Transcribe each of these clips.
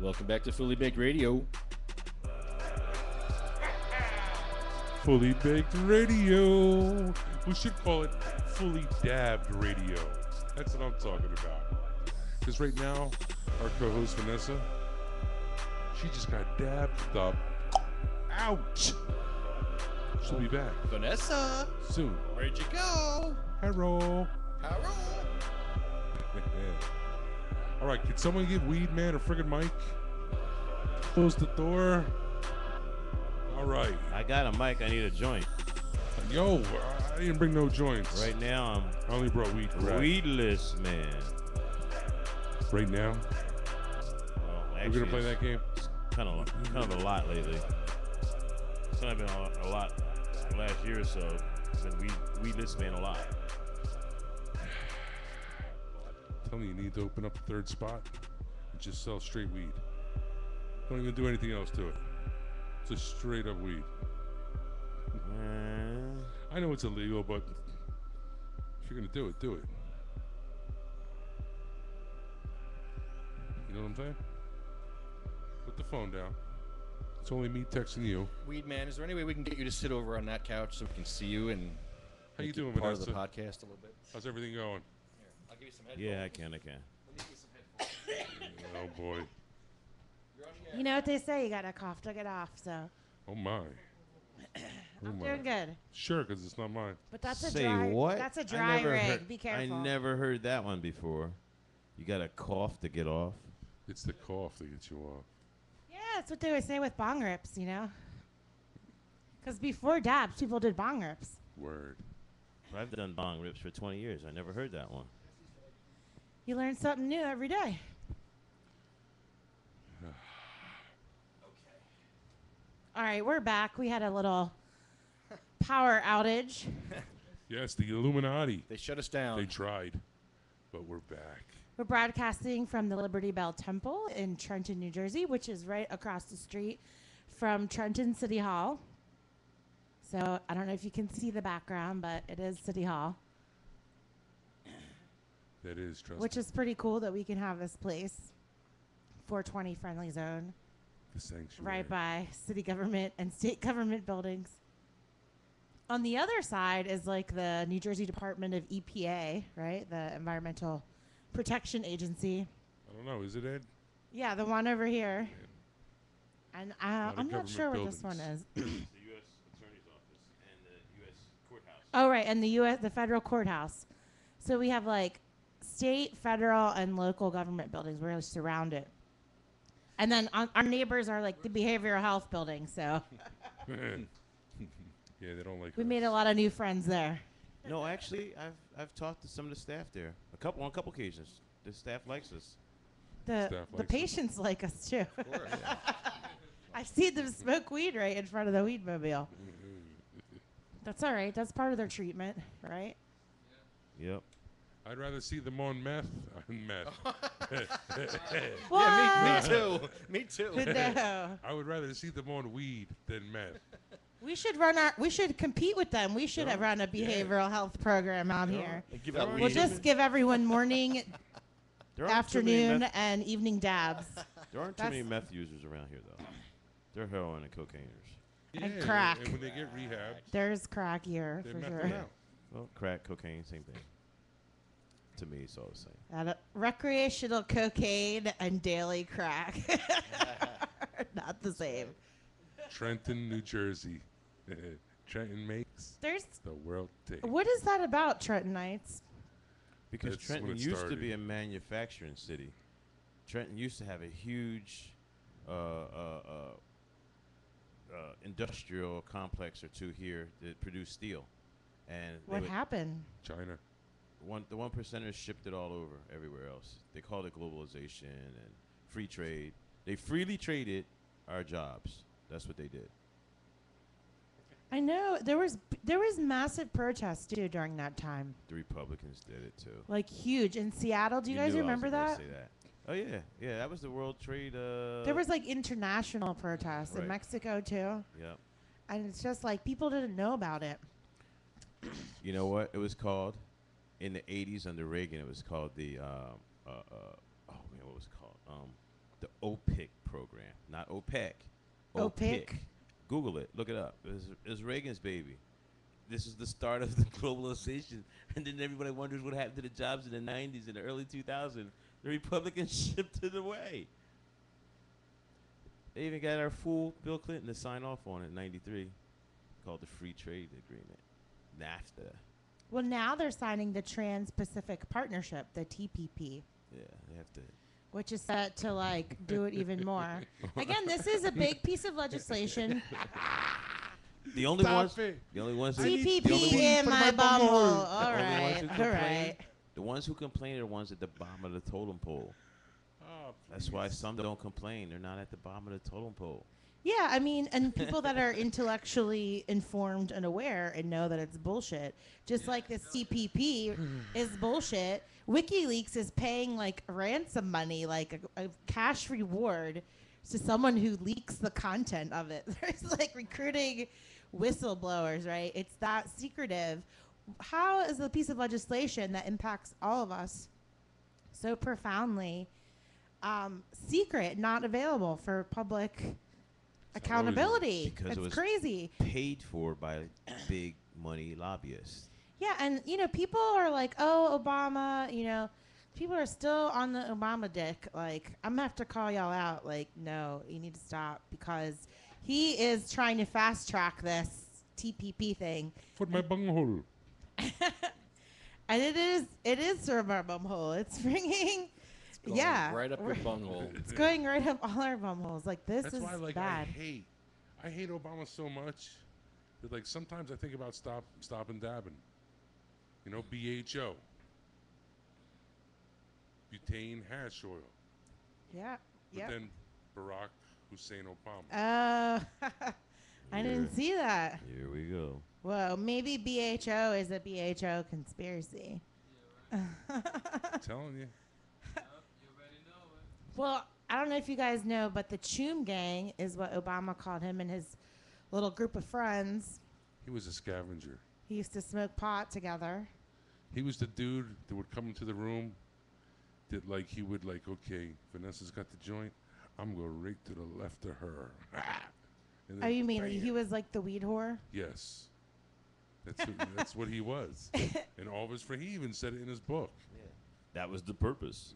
Welcome back to Fully Baked Radio. Fully Baked Radio. We should call it Fully Dabbed Radio. That's what I'm talking about. Because right now, our co-host Vanessa, she just got dabbed the ouch. She'll be back Vanessa, soon. where'd you go? Hello. Hello. All right, can someone give Weed Man a friggin' mic? Close the door. All right. I got a mic. I need a joint. Yo, I didn't bring no joints. Right now, I only brought weed. I'm weedless, man. Right now? Well, We're going to play that game? Kind of a lot lately. It's kind of been a lot the last year or so. I've been weedless, man, a lot. Tell me you need to open up a third spot and just sell straight weed. Don't even do anything else to it. Just straight up weed. I know it's illegal, but if you're going to do it, do it. You know what I'm saying? Put the phone down. It's only me texting you. Weed Man, is there any way we can get you to sit over on that couch so we can see you and how you doing, part Vanessa? of the podcast a little bit? How's everything going? Here, I'll give you some headphones. Yeah, I can. Let me give you some headphones. Oh, boy. You know what they say, you gotta cough to get off, so. Oh, my. I'm doing good. Sure, because it's not mine. But that's a Say dry, what? That's a dry rig. Be careful. I never heard that one before. You got to cough to get off. It's the cough that gets you off. Yeah, that's what they would say with bong rips, you know? Because before dabs, people did bong rips. Word. I've done bong rips for 20 years. I never heard that one. You learn something new every day. All right, we're back. We had a little power outage. Yes, the Illuminati. They shut us down. They tried, but we're back. We're broadcasting from the Liberty Bell Temple in Trenton, New Jersey, which is right across the street from Trenton City Hall. So I don't know if you can see the background, but it is City Hall. That is, trust Which me. is pretty cool that we can have this place, 420 friendly zone, The sanctuary. right by city government and state government buildings. On the other side is like the New Jersey Department of EPA, right? The Environmental Protection Agency. I don't know. Is it Ed? Yeah, the one over here. And Lot of I'm not sure what government this one is. The U.S. Attorney's Office and the U.S. Courthouse. Oh, right, and the federal courthouse. So we have like state, federal, and local government buildings. We're surrounded. And then our neighbors are like the behavioral health building. So Yeah, they don't like we us. made a lot of new friends there. No, actually, I've talked to some of the staff there. On a couple occasions. The staff likes us. The Staff likes us. patients like us too. I've seen them smoke weed right in front of the weed mobile. That's all right. That's part of their treatment, right? Yep. I'd rather see them on meth. What? Yeah, me too. Me too. No. I would rather see them on weed than meth. We should compete with them. We should run a behavioral health program out here. Give out We'll weed. just give everyone morning, There aren't too many afternoon, meth- and evening dabs. There aren't too That's- many meth users around here, though. They're heroin and cocainers. And crack. And when they get rehabbed, There's crack here they for meth sure. them out. Well, crack, cocaine, same thing. To me, it's all the same. Recreational cocaine and daily crack. Not the same. Trenton, New Jersey. Trenton makes There's the world take. what is that about, Trentonites? Because That's when Trenton it used to started. be a manufacturing city. Trenton used to have a huge industrial complex or two here that produced steel. And they What would- happened? China. the one percenters shipped it all over everywhere else. They called it globalization and free trade. They freely traded our jobs. That's what they did. I know there was massive protests too during that time, The Republicans did it too. like huge in Seattle. Do you guys knew I was remember gonna that? say that? Oh yeah, yeah. That was the World Trade. There was like international protests in Right. Mexico too, Yep. and it's just like people didn't know about it. You know what it was called? In the 80s under Reagan, it was called the oh man, what was it called? the OPIC program, not OPEC. OPIC? Google it. Look it up. It was Reagan's baby. This is the start of the globalization. And then everybody wonders what happened to the jobs in the 90s and the early 2000s. The Republicans shipped it away. They even got our fool Bill Clinton to sign off on it in 93, called the Free Trade Agreement, NAFTA. Well, now they're signing the Trans-Pacific Partnership, the TPP. Yeah, they have to. Which is set to, like, do it even more. Again, this is a big piece of legislation. The only Stop ones. it. The only ones. TPP in my bumhole. All right, all right. The ones who complain are the ones at the bottom of the totem pole. Oh, That's why some don't complain. They're not at the bottom of the totem pole. Yeah, I mean, and people that are intellectually informed and aware and know that it's bullshit. Just like this TPP is bullshit. WikiLeaks is paying like ransom money, like a cash reward to someone who leaks the content of it. There's like recruiting whistleblowers, right? It's that secretive. How is a piece of legislation that impacts all of us so profoundly secret, not available for public accountability? Because it was crazy. Paid for by big money lobbyists. Yeah, and people are like, "Oh, Obama," people are still on the Obama dick. Like, I'm gonna have to call y'all out. Like, no, you need to stop because he is trying to fast track this TPP thing. For my bunghole. And it is sort of our bumhole. It's bringing, Going right up your bunghole. It's going right up all our bumholes. Like, this That's is why, like, bad. I hate Obama so much that, like, sometimes I think about stop and dabbing. BHO, butane hash oil. Yeah. But Yep. then Barack Hussein Obama. I didn't see that. Here we go. Whoa, maybe BHO is a BHO conspiracy. Telling you. Well, I don't know if you guys know, but the Choom Gang is what Obama called him and his little group of friends. He was a scavenger. He used to smoke pot together. He was the dude that would come into the room that, like, he would, like, okay, Vanessa's got the joint. I'm going right to the left of her. And Oh, then you mean bam. he was like the weed whore? Yes. That's what he was. And all of his friends, he even said it in his book. Yeah. That was the purpose.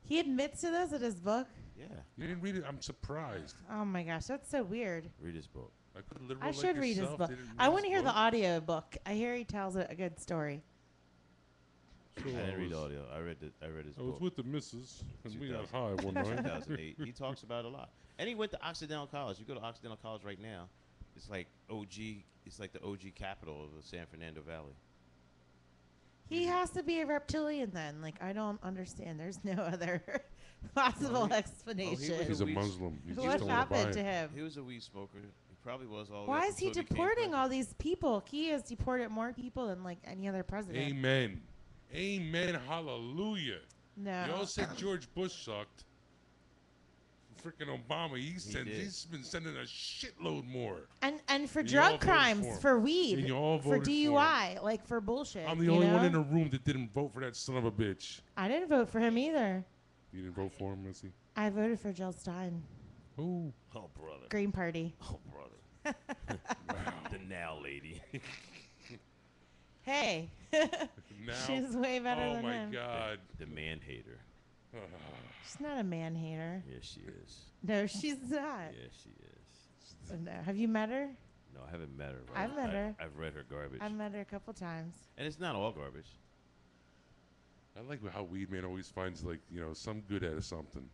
He admits to this in his book? Yeah. You didn't read it? I'm surprised. Oh my gosh, that's so weird. Read his book. I should read his book. I want to hear the audio book. I hear he tells a good story. So I didn't read audio. I read his I book. was with the missus, and we got 2000. high one night. 2008. He talks about it a lot. And he went to Occidental College. You go to Occidental College right now, it's like OG. It's like the OG capital of the San Fernando Valley. He has to be a reptilian then. Like, I don't understand. There's no other possible explanation. He's a Muslim. You just What don't wanna buy happened to it. him? He was a weed smoker. He probably was all. Why is he deporting all these people? He has deported more people than like any other president. Amen. Amen. Hallelujah. No. Y'all said George Bush sucked. Freaking Obama, he's been sending a shitload more. And for And you all drug voted crimes, for him. for weed, And you all for voted for DUI, like for bullshit. I'm the you only know? one in the room that didn't vote for that son of a bitch. I didn't vote for him either. You didn't vote for him, Missy? I voted for Jill Stein. Oh. Oh, brother. Green Party. Oh, brother. The now lady. Hey. Now, She's way better oh than my him. God. The man hater. She's not a man hater. Yes, she is. No, she's not. Yes, she is. No. Have you met her? No, I haven't met her. but I've met her. I've read her garbage. I've met her a couple times. And it's not all garbage. I like how Weed Man always finds, like, some good out of something.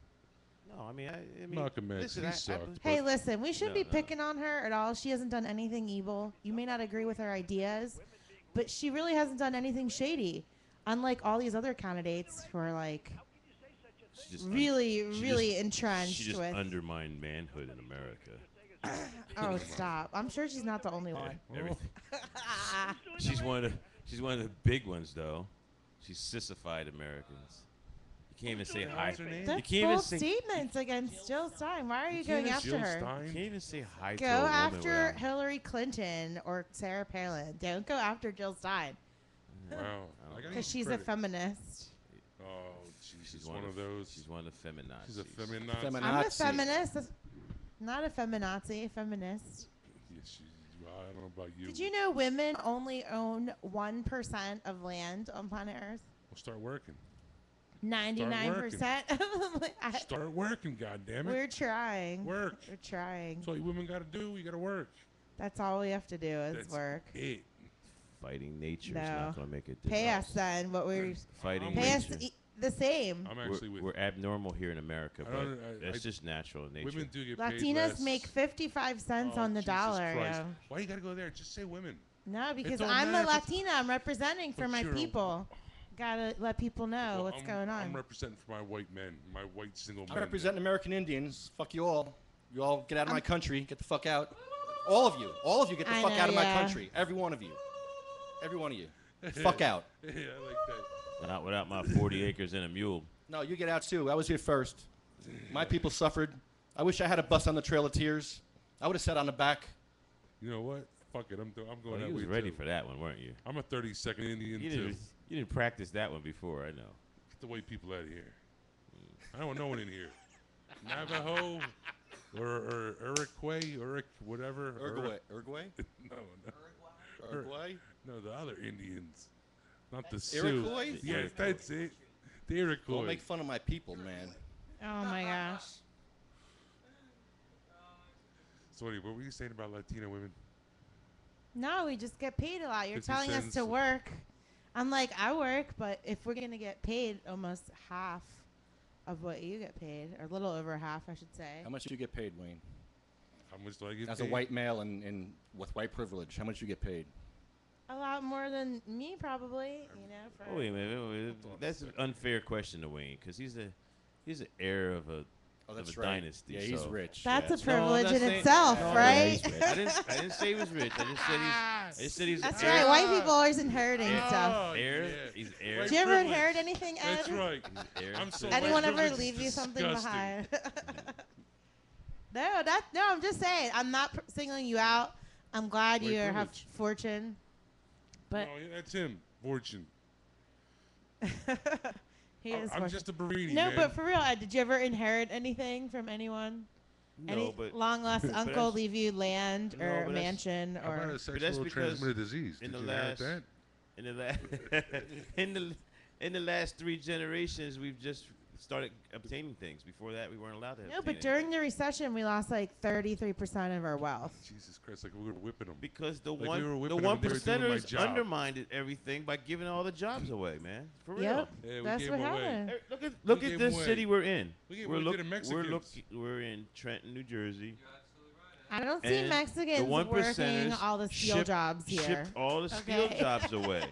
No, I mean, Malcolm X, listen, he I sucked. Hey, listen, we shouldn't No, be no. picking on her at all. She hasn't done anything evil. You may not agree with her ideas, but she really hasn't done anything shady. Unlike all these other candidates who are like she just really, she really just- entrenched She just with. undermined manhood in America. Oh, stop! I'm sure she's not the only one. Everything. She's one of the big ones, though. She's sissified Americans. You can't even say hi. What's her name? You They're can't even bold say. statements against Jill Stein. Why are you going after Jill her? You Stein? can't even say hi to Go a woman after without- Hillary Clinton or Sarah Palin. Don't go after Jill Stein Wow. I gotta because give she's a credit. feminist. Oh, She's one of those. She's one of the feminazis. She's a feminazi. Feminazi. I'm a feminist. Not a feminazi, a feminist. Yeah, well, I don't know about you. Did you know women only own 1% of land on planet Earth? We'll start working. 99%. Start working, goddammit. We're trying. Work. We're trying. That's all you women got to do. You got to work. That's all we have to do is That's work. it. Fighting nature is No. not going to make it. Pay us then. What we're Fighting pay us nature. the same. I'm actually with We're abnormal here in America, I but don't- that's just natural in nature. women do get paid Latinas less. make 55 cents Oh, on the Jesus dollar. Christ. Yo. Why you got to go there? Just say women. No, because don't I'm a matter if it's- Latina. I'm representing for But my you're a- people. Gotta let people know Well, what's going on. I'm representing for my white men, my white single men. I represent American Indians. Fuck you all. You all get out of my country. Get the fuck out. All of you. All of you get the I fuck know, out of my yeah. country. Every one of you. Every one of you. Fuck out. Yeah, I like that. Not without my 40 acres and a mule. No, you get out too. I was here first. My people suffered. I wish I had a bus on the Trail of Tears. I would have sat on the back. You know what? Fuck it. I'm going Well, that you way was ready too. for that one, weren't you? I'm a 32nd Indian too. You didn't practice that one before, I know. Get the white people out of here. I don't want no one in here. Navajo or Uruguay, whatever. Uruguay? No. Uruguay? No, the other Indians. Not the Sioux. Iroquois? Yes, that's it. The Iroquois. Don't make fun of my people, man. Oh my gosh. So what were you saying about Latina women? No, we just get paid a lot. You're 50 telling us cents. to work. I'm like, I work, but if we're gonna get paid almost half of what you get paid, or a little over half, I should say. How much do you get paid, Wayne? How much do I get As paid? a white male and with white privilege, how much do you get paid? A lot more than me, probably. You know. For Oh, wait a minute. That's an unfair question to Wayne, because he's the heir of a Oh, that's of a right. dynasty. Yeah, he's so- rich. That's yeah. a privilege No, I'm in not saying- itself, No, right? I didn't say he was rich. I just said he's That's heir. right. White people always inheriting Yeah. stuff. Oh, Heir. yeah. He's heir. White Did you ever privilege. inherit anything, Ed? That's right. He's heir. I'm so Anyone white ever privilege leave is you something disgusting. behind? No, I'm just saying. I'm not singling you out. I'm glad White you have privilege. fortune, but No, yeah, that's him. Fortune. he is. I'm fortune. just a Barini, No, man. but for real, Ed, did you ever inherit anything from anyone? No, Any but long lost but uncle that's- leave you land No, or but that's- mansion How about or? a that's sexually because transmitted disease? in Did the you inherit last- that? in the last 3 generations, we've just started obtaining things. Before that, we weren't allowed to. No, obtain but during anything. the recession, we lost like 33% of our wealth. Jesus Christ, like we were whipping them. Because the Like we one were the whipping them one and they were doing my percenters job. undermined everything by giving all the jobs away, man. For real. Yep, Yeah, we that's gave what 'em away. happened. Hey, look gave at 'em this away. city we're in. We gave We're, away to look, the Mexicans. we're in Trenton, New Jersey. I don't see And Mexicans the one working percenters all the steel jobs here. Shipped all the steel Okay. jobs away.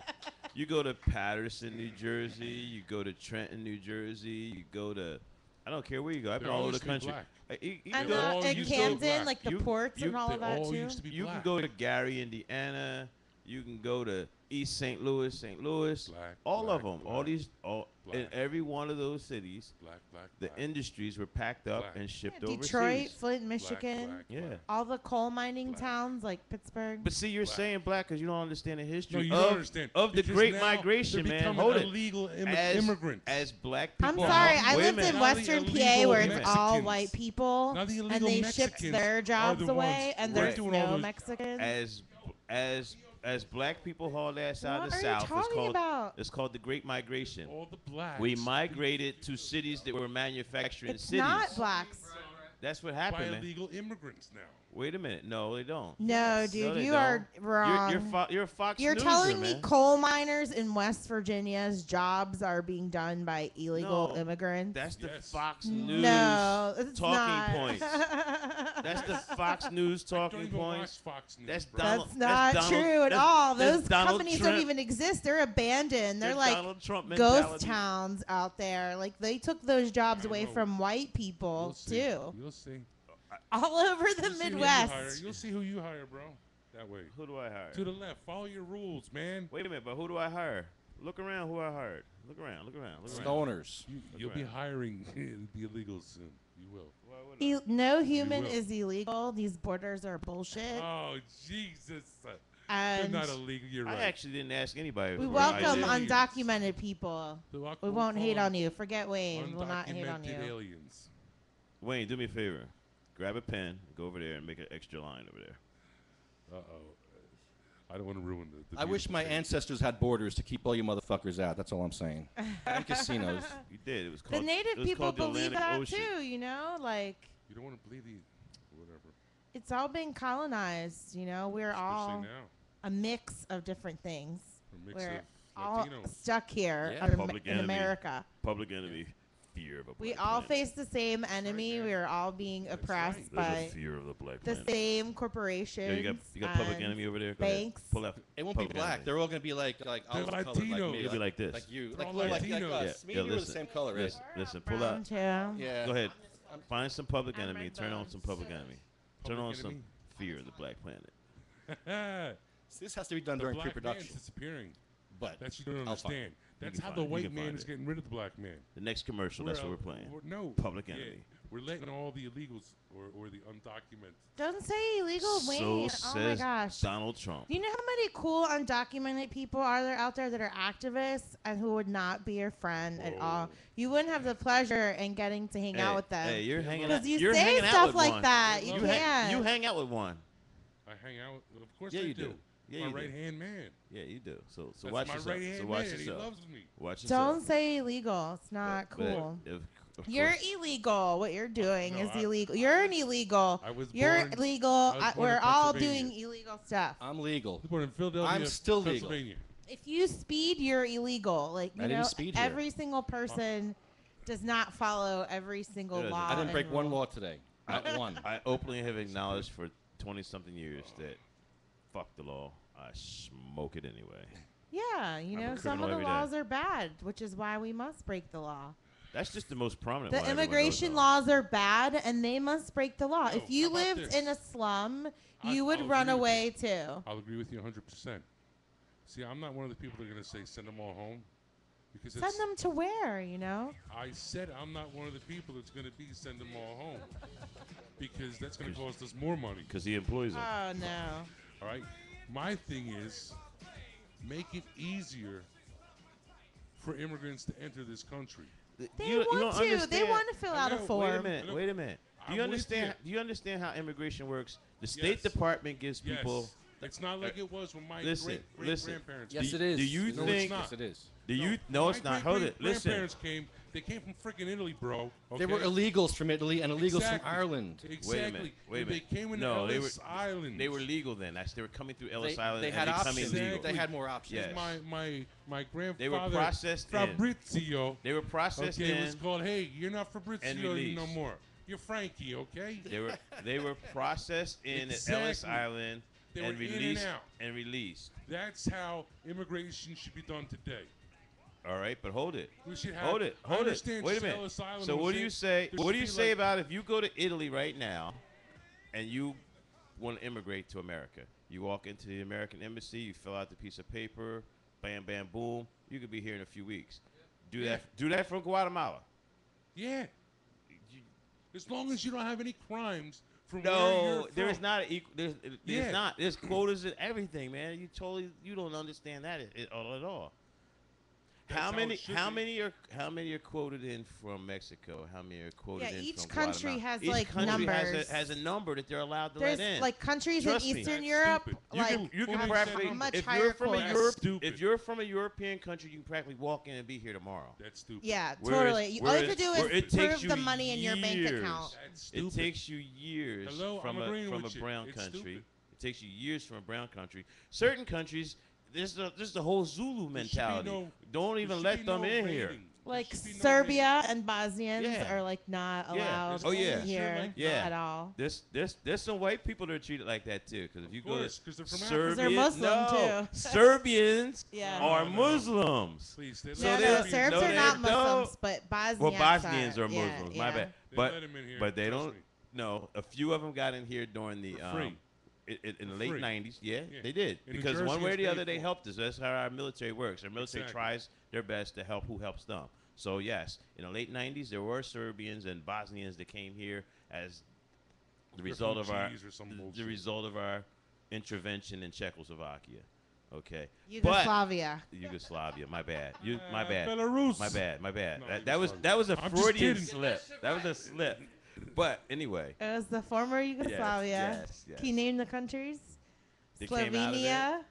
You go to Patterson, New Jersey. You go to Trenton, New Jersey. You go to, I don't care where you go. I've They been all all over the used to be country. black. You And go- all in used to be Camden, black. like the You- ports you- and all they of that all too. used to be You can black. go to Gary, Indiana. You can go to East St. Louis, Black, all of black, them, all black, these, in black. every one of those cities, Black, the black. industries were packed up Black. and shipped Yeah, overseas. Detroit, Flint, Michigan, Black, Yeah. black. all the coal mining Black. towns like Pittsburgh. But see, you're Black. saying black because you don't understand the history No, you of, don't understand. of the Because Great now Migration, they're man. becoming Hold it. illegal As- immigrants. As black I'm people, sorry, I lived women, in Now the Western PA illegal where it's all Mexicans. white people, Now the and illegal they shipped Mexicans their are jobs the away, ones and right. there's doing all no those- Mexicans. as black people hauled ass out What of the are South, you talking about? it's called the Great Migration. All the blacks. We migrated to cities that were manufacturing It's cities. not blacks. That's what by happened, man. illegal immigrants now. Wait a minute. No, they don't. No, dude, they you don't. are wrong. You're a Fox You're Newser, telling me man. coal miners in West Virginia's jobs are being done by illegal No, immigrants? That's the Yes. Fox News No, it's talking not. points. That's the Fox News Don't talking even watch points. Fox News, That's bro. Donald- That's not Donald- true at that's- all. that's Those Donald companies Trump. don't even exist. They're abandoned. They're That's like Donald Trump ghost mentality. towns out there. Like they took those jobs I away know. from white people You'll see. too, You'll see. all over the You'll see who you Midwest. hire. You'll see who you hire, bro. That way. Who do I hire? To the left. Follow your rules, man. Wait a minute, but who do I hire? Look around who I hired. Look around. Look around. Look around. Stoners. You'll be around. hiring the illegals soon. You will. Why wouldn't I? No human will. is illegal. These borders are bullshit. Oh, Jesus. They're And not illegal. You're I right. actually didn't ask anybody. we for welcome ideas. undocumented people. So We we'll won't call hate them on you. Forget Wayne. We'll not hate on you. undocumented aliens. Wayne, do me a favor. Grab a pen, go over there, and make an extra line over there. I don't want to ruin the I wish my beautiful ancestors had borders to keep all you motherfuckers out. That's all I'm saying. And casinos. You did. It was The called. native it was people called the believe Atlantic that Ocean. too, you know? Like, You don't want to believe the whatever. it's all been colonized, you know? We're Especially all now. a mix of different things. A mix We're of all Latinos. stuck here Yeah. Public in enemy. America. Public enemy. Fear of a We black all planet. face the same enemy. man. We are all being That's oppressed right. There's by a fear of the black the planet. same corporations. Yeah, you got public and enemy over there. Go ahead. banks. Pull up. It won't be Public black. enemy. They're all going to be like They're olive colored like Latinos. me. It'll be like this. Like you. They're Like, all like Latinos. us. Me and you are the same color, right? Listen, pull Brown up. too. Yeah. Go ahead. Find some public And enemy. red Turn on bones. some public enemy. Turn Public on some enemy? fear of the black planet. the This has to be done during black pre-production. man's disappearing. But That you don't I'll find understand. That's can how find the it. You white can man find is it. getting rid of the black man. The next commercial. That's what we're playing. No. Public Yeah. enemy. We're letting all the illegals or the undocumented. Don't say illegal, So Wayne. Oh my says gosh. Donald Trump. Do you know how many cool undocumented people are there out there that are activists and who would not be your friend at all? Whoa. You wouldn't have the pleasure in getting to hang out with them. Hey, you're hanging out. Because you you're say hanging out stuff with like one. that. You You hang- can't. You hang out with one. I hang out. Of course Yeah, I you do. do. Yeah, my you do. right hand man. Yeah, you do. So That's watch my yourself. right hand So watch man. yourself. He loves me. Watch Don't yourself. say illegal. It's not But cool. of You're course- illegal. What you're doing No, is I- illegal. You're an illegal. I was You're born. illegal. I was born We're in all Pennsylvania. doing illegal stuff. I'm legal. Born in Philadelphia. I'm still legal. Pennsylvania. If you speed, you're illegal. Like I you didn't know, speed here. every single person does not follow every single Yeah, law. I didn't and break one rule. law today. Not one. I openly have acknowledged for 20-something years that fuck the law. I smoke it anyway. Yeah, you I'm a know, some criminal of the every day. laws are bad, which is why we must break the law. That's just the most prominent The one. everyone immigration knows laws are bad, and they must break the law. No, if you how about lived this? in a slum, I- you would I'll run agree with away too. I'll agree with you 100%. See, I'm not one of the people that are going to say send them all home. Because Send it's, them to where, you know? I said I'm not one of the people that's going to be send them all home. Because that's going to cost us more money. Because he employs them. Oh no. All right? My thing is make it easier for immigrants to enter this country. They You don't want to. They understand- want to fill I out a know, form. Wait a minute. Wait a minute. Do I'm you with understand? you. Do you understand how immigration works? The State Yes. Department gives Yes. people. It's not like it was when my Listen, great listen. grandparents Yes, came. it is. do you No, think- it's not. Yes, it is. Do you? No, it's My not. Hold it. Listen. grandparents came. They came from freaking Italy, bro. They were okay? illegals from Italy and illegals Exactly. from Ireland. Exactly. Wait a And minute. They came into No, they Ellis Island. They were legal then. They were coming through Ellis They, Island. they and had becoming options. legal. They had more options. Yes. My grandfather. They were processed in. Fabrizio. They were processed Okay, in. was called. Hey, you're not Fabrizio no released. more. You're Frankie. Okay. They were processed in at Ellis Exactly. Island They and were in and released out. released. That's how immigration should be done today. All right, but hold it. We should have. Hold it. I Hold it. understand Wait a just minute. Ellis Island So was what do it. you say? There What do should you be say like- about if you go to Italy right now, and you want to immigrate to America? You walk into the American embassy, you fill out the piece of paper, bam, bam, boom. You could be here in a few weeks. Do Yeah. that. Do that from Guatemala. Yeah. As long as you don't have any crimes from where No, you're there is from. not. There's Yeah. not. There's quotas and everything, man. You don't understand that at all. That's How how many? it should How be. many are quoted in from Mexico? How many are quoted Yeah, in each from country Guatemala? has, Each like, country numbers. has a number that they're allowed to There's let in. like countries Trust in me. Eastern That's Europe, stupid. like you can have practically much if higher you're from a quotas. Europe, Stupid. if you're from a European country, you can practically walk in and be here tomorrow. That's stupid. Yeah, Whereas- totally. All you have to do whereas is it takes prove you the money in your bank years. account. That's stupid. It takes you years Hello, from I'm agreeing a with you. brown It's country. stupid. It takes you years from a brown country. Certain countries, there's the whole Zulu There should be mentality. no- Don't there even should let be them no in here. rating. There Like should be no Serbia and Bosnians Yeah. are like not Yeah. allowed Oh, yeah. here Like Yeah. at all. There's some white people that are treated like that too. Because if you go course, to 'cause they're from Africa. Serbian, They're Muslim, no, too. Serbians Yeah. are No, no. Muslims. Please, they So No, let they're- no, them in. Serbs no, are they not don't. Muslims, but Bosnians Well, Bosnians are Yeah, Muslims. My yeah. bad. They But let 'em in here, but they trust don't. me. No, a few of them got in here during the For free. in the late free. '90s. Yeah, Yeah. they did In New because one Jersey, way or it's the other paid they for. helped us. That's how our military works. Our military Exactly. tries their best to help who helps them. So yes, in the late '90s there were Serbians and Bosnians that came here as the result of our Refugees or some the bullshit. result of our intervention in Czechoslovakia. Okay. Yugoslavia. Yugoslavia. My bad. My bad. Belarus. My bad. My bad. No, That was a I'm just Freudian kidding. slip. That was a slip. But anyway, It was the former Yugoslavia. yes. Can you name the countries? They came out of Slovenia,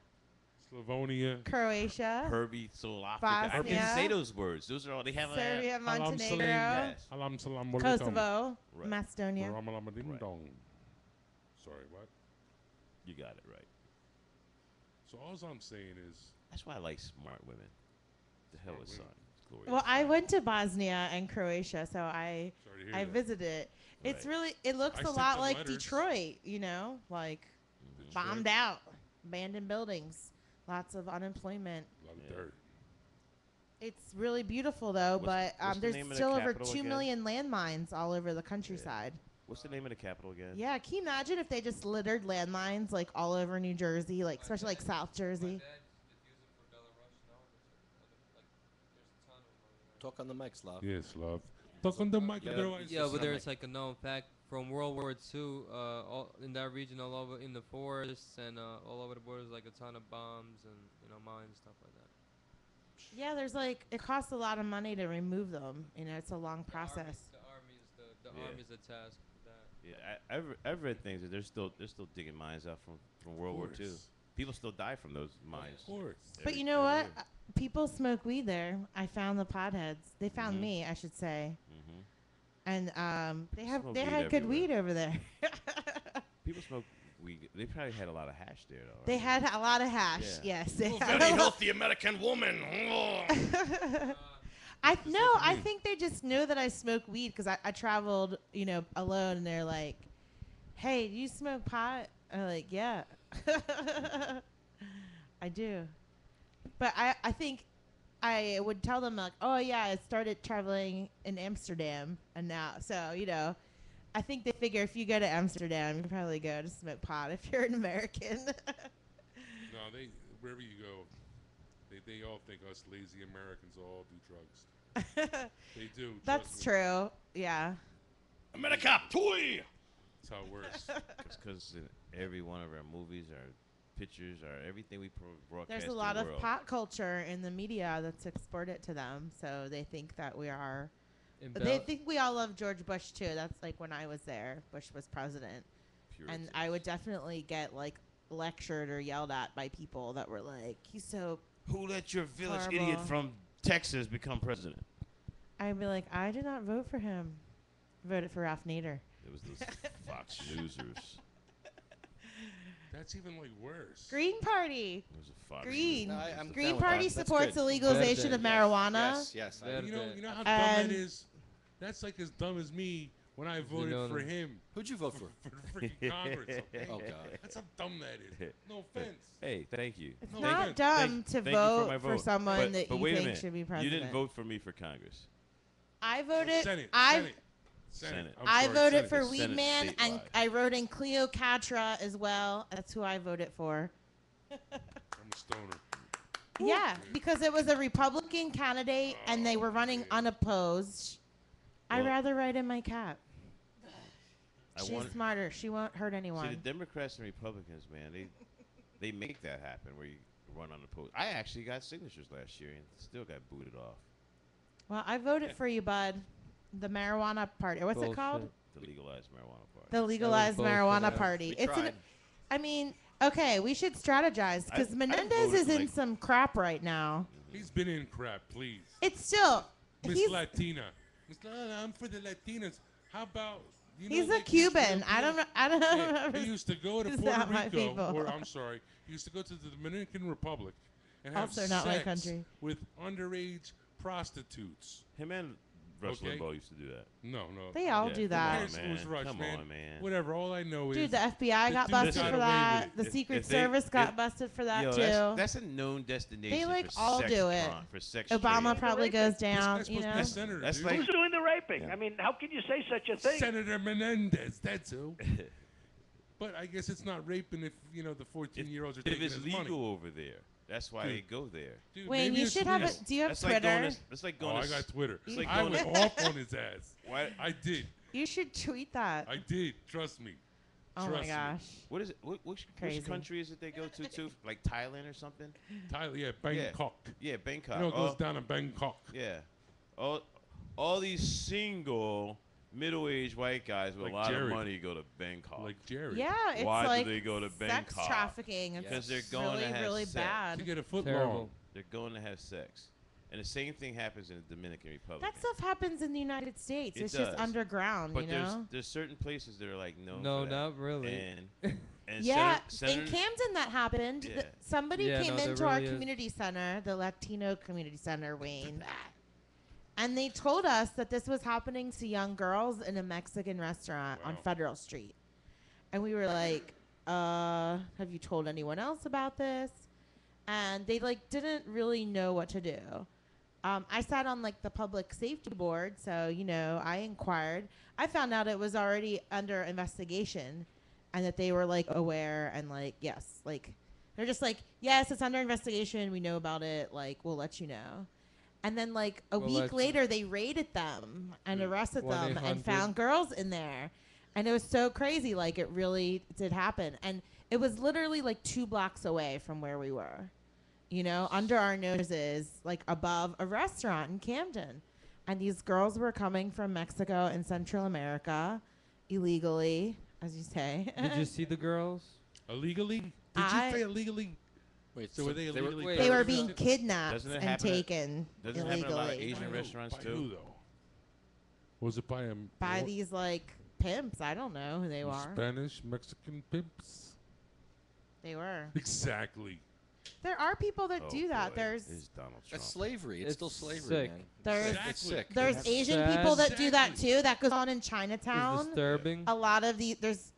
Slavonia. Croatia, Herbie Solafrica. I Bosnia. can say those words. Those are all they have. Serbia, Montenegro, Yes. Alam salam alaikum. Kosovo, Right. Macedonia. Ramalamadim Right. dong. Sorry, what? You got it right. So all I'm saying is, That's why I like smart women. The hell is son. It's glorious. Well, I went to Bosnia and Croatia, so I sorry to hear I that. visited. It's Right. really it looks I a sent lot them like letters. Detroit, you know, like Detroit, bombed out, abandoned buildings, lots of unemployment. A lot of Yeah. dirt. It's really beautiful though, What's but the there's name of the still over capital 2 again? million landmines all over the countryside. What's the name of the capital again? Yeah, can you imagine if they just littered landmines like all over New Jersey, like especially like South Jersey? Talk on the mic, Slav. Yes, love. Talk on the mic, Yeah. otherwise. Yeah, but sound there's like- like a known fact from World War II, all in that region, all over in the forests and all over the borders, like a ton of bombs and mines, stuff like that. Yeah, there's like it costs a lot of money to remove them. You know, it's a long process. The Yeah. army's the task with that. Yeah, I've read things that they're still digging mines out from World War II. course. People still die from those mines. Of course. But Every- you know what? every year. People smoke weed there. I found the potheads. They found Mhm. me, I should say. Mhm. And they Smoke had weed good everywhere. weed over there. People smoke weed. They probably had a lot of hash there, though. They right? had a lot of hash. Yeah. Yes, they Oh, had very a lot- healthy American woman. Oh. I think they just knew that I smoke weed because I traveled, alone, and they're like, "Hey, do you smoke pot?" I'm like, "Yeah, I do." But I think I would tell them like, "Oh yeah, I started traveling in Amsterdam, and now I think they figure if you go to Amsterdam, you probably go to smoke pot if you're an American. No, wherever you go, they all think us lazy Americans all do drugs. They do. trust That's me. true. Yeah. America, toy. That's how it works. Because in every one of our movies, our pictures, our everything we broadcast There's to a the lot of world. pot culture in the media that's exported to them, so they think that we are. In They Bel- think we all love George Bush too. That's like when I was there, Bush was president, and I would definitely get like lectured or yelled at by people that were like, "He's so." Who let your village Horrible. idiot from Texas become president? I'd be like, "I did not vote for him. I voted for Ralph Nader." It was those Fox Newsers. That's even like worse. Green Party. It was a Fox Green. No, I'm Green down with Party that. That's supports good. the legalization of Verde. marijuana. Yes, yes. Verde. You know how dumb And- that is? That's like as dumb as me when I voted know for them. him Who'd you vote for? for the freaking Congress. Okay? Oh God. That's how dumb that is. No offense. Hey, thank you. It's No, not thank- dumb to Thank you vote my for vote. someone But- that but you wait a think minute. should be You president. didn't vote for me for Congress. I voted. Senate. I Senate. I'm I sorry, voted Senate. for Senate Weed Man, and statewide. I wrote in Cleopatra as well. That's who I voted for. I'm a stoner. Yeah, because it was a Republican candidate, and they were running man. unopposed. I'd Well- rather write in my cap. I She's want- smarter. She won't hurt See, anyone. the Democrats and Republicans, man, they make that happen where you run unopposed. I actually got signatures last year and still got booted off. Well, I voted for you, bud. The marijuana party. What's it Bullshit. called? The legalized marijuana part. The legalized bullshit. marijuana party. We It's tried. an. I mean, okay, we should strategize because I Menendez voted is in like- some crap right now. He's been in crap, please. It's still. Miss He's, Latina. I'm for the Latinas. How about he's a like Cuban. this I don't know. I don't know. Hey, he used to go to He's Puerto not my Rico, people. or I'm sorry, he used to go to the Dominican Republic and have Also not my sex country. with underage prostitutes. Him and Rush Okay. Limbaugh used to do that. No. They all Yeah, do come that. on, Here's man. who's Rush, Come man. on, man. Whatever. All I know Dude, is the FBI got dude busted got for away that. with The If- Secret if they- Service got if- busted for that Yo, too. that's a known destination. They, like, for all sex do it. For sex Obama trade. probably goes This down. guy's You supposed to be know. a senator, That's dude. like- Who's doing the raping? Yeah. I mean, how can you say such a thing? Senator Menendez. That's who. But I guess it's not raping if the 14-year-olds are If taking it's his legal money. over there, that's why Dude. they go there. Dude, Wayne, maybe you it's should have legal. it. Do you have That's like Twitter? going to. That's like Oh, going I to. got Twitter. It's like I going was to. off on his ass. Why? I did. You should tweet that. I did. Trust me. Oh Trust my me. gosh. What is it? Which Crazy. country is it they go to too? Like Thailand or something? Tyler, yeah, Bangkok. Yeah, Bangkok. You know, it goes down in Bangkok. Yeah. All these single middle-aged white guys with Like a lot Jerry. of money go to Bangkok. Like Jerry. Yeah, it's Why do like they go to sex Bangkok? trafficking. It's Because they're going really, to have really sex. bad. To get a foot Terrible. long. They're going to have sex. And the same thing happens in the Dominican Republic. That stuff happens in the United States. It It's just does. underground, But you know? there's certain places that are like no. No, not really. And Yeah, Senator- in Camden that happened. Yeah. Somebody Yeah, came no, there into our really is. community center, the Latino community center, Wayne, and they told us that this was happening to young girls in a Mexican restaurant on Wow. Federal Street. And we were like, have you told anyone else about this? And they like didn't really know what to do. I sat on like the public safety board, so I inquired. I found out it was already under investigation, and that they were like aware and like yes, like they're just like yes, it's under investigation. We know about it. Like we'll let you know. And then like a We'll week let you- later, they raided them and arrested them and 1-800. found girls in there, and it was so crazy. Like it really did happen, and it was literally like 2 blocks away from where we were. Under our noses, like above a restaurant in Camden. And these girls were coming from Mexico and Central America illegally, as you say. Did you see the girls? Illegally? Did I- you say illegally? Wait, So were they illegally? wait, They were Doesn't being it- kidnapped doesn't it and happen at- taken Doesn't it happen in a lot of illegally Asian restaurants By too? who, though? Was it by a by these like pimps. I don't know who they were. Spanish, Mexican pimps? They were. Exactly. There are people that Oh, do that. boy. There's It's Donald Trump. That's slavery. It's still It's slavery, sick. man. There's- It's sick. there's That's Asian sad. people that do that Exactly. too. That goes on in It's Chinatown. disturbing. A lot of there's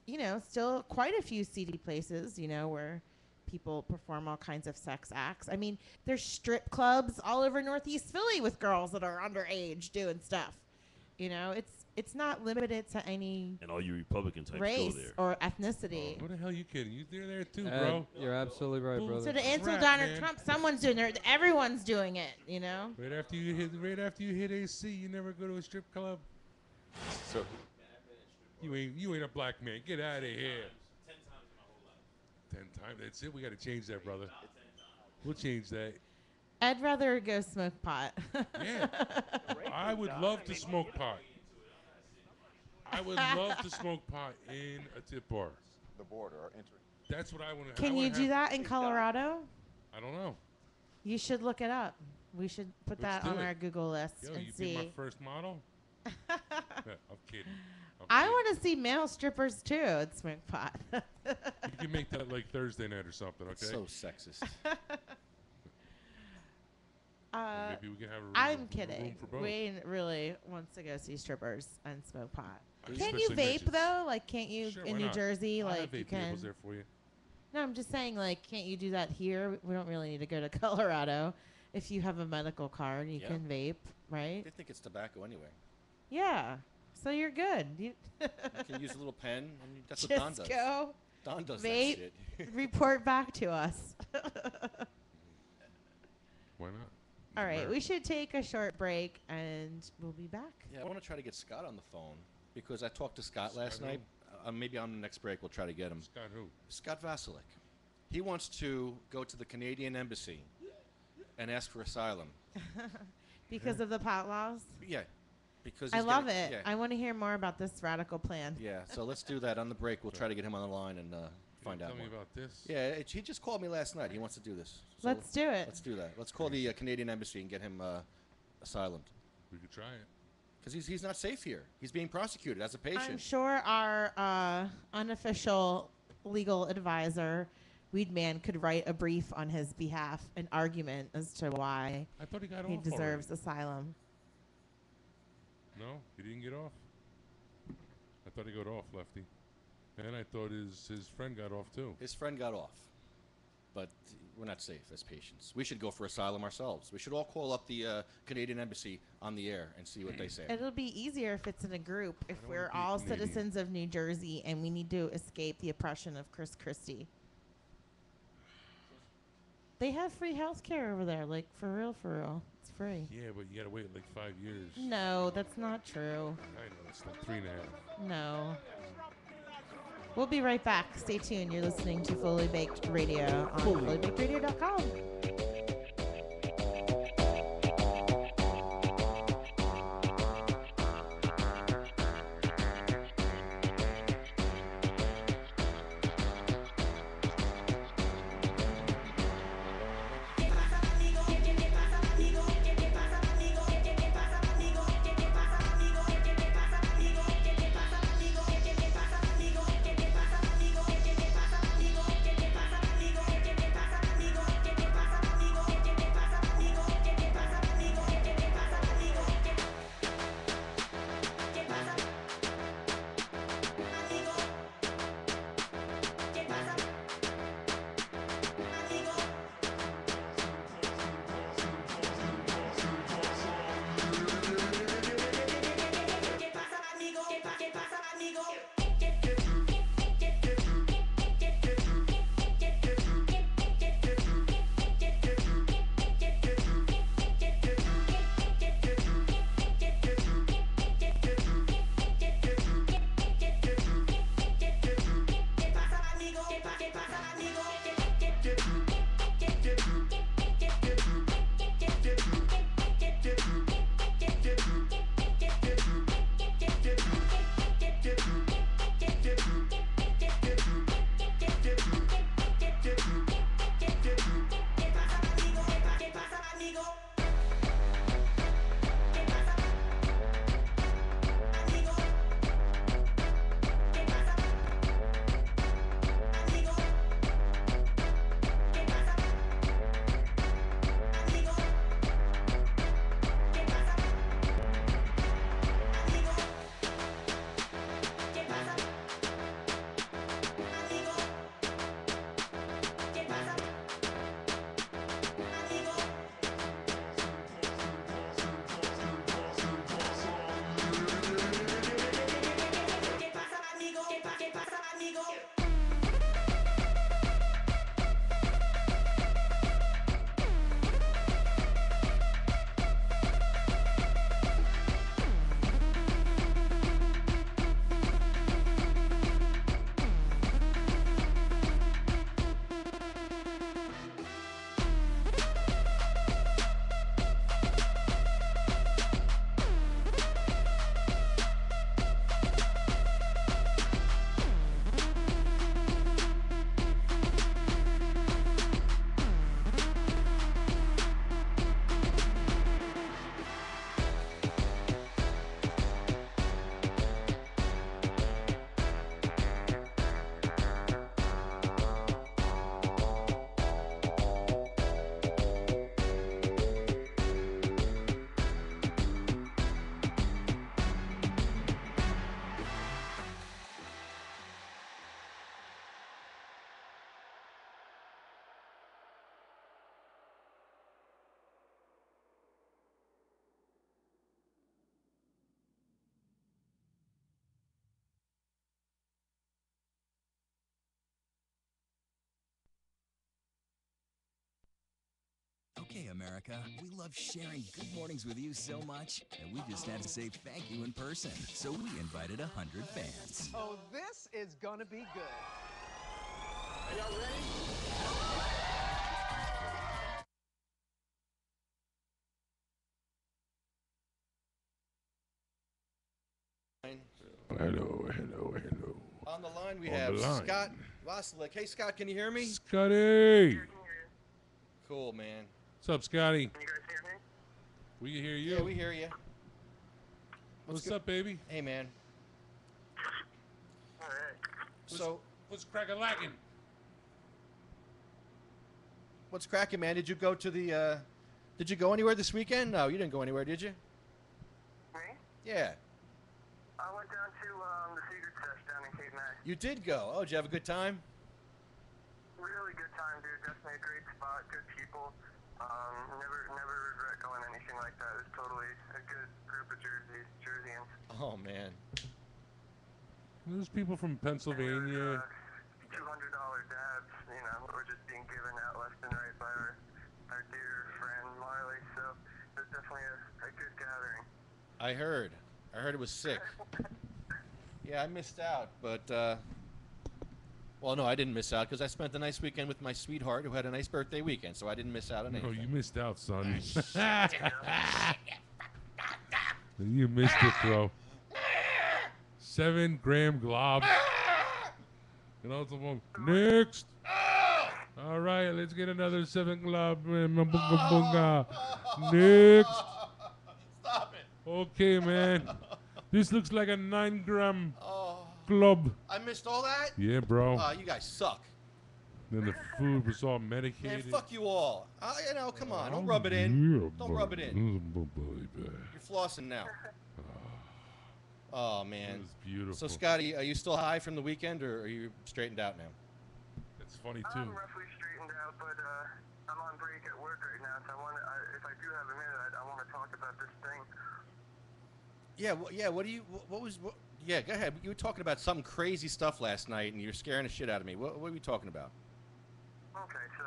still quite a few seedy places where people perform all kinds of sex acts. I mean, there's strip clubs all over Northeast Philly with girls that are underage doing stuff. It's not limited to any And all you Republican types race go there. or ethnicity. What the hell you kidding? You're there too, Ed, bro. you're absolutely right, Boom. brother. So to answer Crap, Donald man. Trump, someone's doing it. Everyone's doing it. Right after you hit AC, you never go to a strip club. So, You ain't a black man. Get out of here. 10 times. That's it. We got to change that, brother. We'll change that. I'd rather go smoke pot. Yeah. I would love to smoke pot. I would love to smoke pot in a tip bar. The border or entry. That's what I want to. Can you do that in Colorado? I don't know. You should look it up. We should put Let's that do on it. our Google list Yo, and you be my see. first model? Yeah, I'm kidding. I want to see male strippers too at smoke pot. You can make that like Thursday night or something, okay? so sexist. Or maybe we can have a room, I'm room kidding. for both. Wayne really wants to go see strippers and smoke pot. Especially Can't you vape midgets. though? Like, can't you Sure, in why New not? Jersey? I Like, have you vape can. tables there for you. No, I'm just saying, like, can't you do that here? We don't really need to go to Colorado. If you have a medical card, you Yeah. can vape, right? They think it's tobacco anyway. Yeah. So you're good. You You can use a little pen, and that's what Don just does. go Don does vape. that shit. report back to us. Why not? All right, America. we should take a short break and we'll be back. Yeah, I want to try to get Scott on the phone because I talked to Scott Scott last who? night. Maybe on the next break we'll try to get him. Scott who? Scott Vasilik. He wants to go to the Canadian Embassy and ask for asylum. Because of the pot laws? Yeah, because I he's love getting- it. Yeah, I want to hear more about this radical plan. yeah. So let's do that on the break. We'll try to get him on the line and find Tell out me more. about this. Yeah, he just called me last night. He wants to do this. So Let's do it. Let's do that. Let's call the Canadian Embassy and get him asylum We could try it. because he's not safe here. He's being prosecuted as a patient. I'm sure our unofficial legal advisor, Weedman, could write a brief on his behalf, an argument as to why I thought he got he off deserves already. asylum. No, he didn't get off. I thought he got off, Lefty. And I thought his friend got off too. His friend got off, but we're not safe as patients. We should go for asylum ourselves. We should all call up the Canadian Embassy on the air and see what they say. It'll be easier if it's in a group, if don't we're wanna be all Canadian. citizens of New Jersey and we need to escape the oppression of Chris Christie. They have free health care over there, like for real, for real. It's free. Yeah, but you gotta wait like 5 years. No, that's not true. I know, it's like 3.5. No. We'll be right back. Stay tuned. You're listening to Fully Baked Radio on FullyBakedRadio.com. Okay, America, we love sharing good mornings with you so much that we just had to say thank you in person. So we invited 100 fans. Oh, this is gonna be good. Are y'all ready? Hello. On the line, we On have the line. Scott Waslick. Hey, Scott, can you hear me? Scotty! Cool, man. What's up, Scotty? Can you guys hear me? We can hear you. Yeah, we hear you. What's up, baby? Hey, man. All right. So, What's crack-a-lackin'? what's cracking, man? Did you go to the, did you go anywhere this weekend? No, you didn't go anywhere, did you? Me? Yeah. I went down to the Secret Test down in Cape May. You did go. Oh, did you have a good time? Really good time, dude. Definitely a great spot. Good people. Never regret going anything like that. It was totally a good group of Jerseyans. Oh, man. There's people from Pennsylvania. $200 dabs, you know, were just being given out left and right by our dear friend Marley. So it was definitely a good gathering. I heard it was sick. Yeah, I missed out, but Well, no, I didn't miss out because I spent a nice weekend with my sweetheart who had a nice birthday weekend, so I didn't miss out on No, anything. you missed out, son. You missed it, bro. 7-gram glob. And also, next. All right, let's get another 7 glob. Next. Stop it. Okay, man. This looks like a 9-gram Oh, club. I missed all that? Yeah, bro. You guys suck. Then the food was all Man, medicated. fuck you all. Come on. Don't rub it in. Don't rub it in. You're flossing now. Oh, It man. was beautiful. So, Scotty, are you still high from the weekend, or are you straightened out now? It's funny, too. I'm roughly straightened out, but I'm on break at work right now, so if I do have a minute, I want to talk about this thing. Yeah, yeah, go ahead. You were talking about some crazy stuff last night, and you're scaring the shit out of me. What were you talking about? Okay, so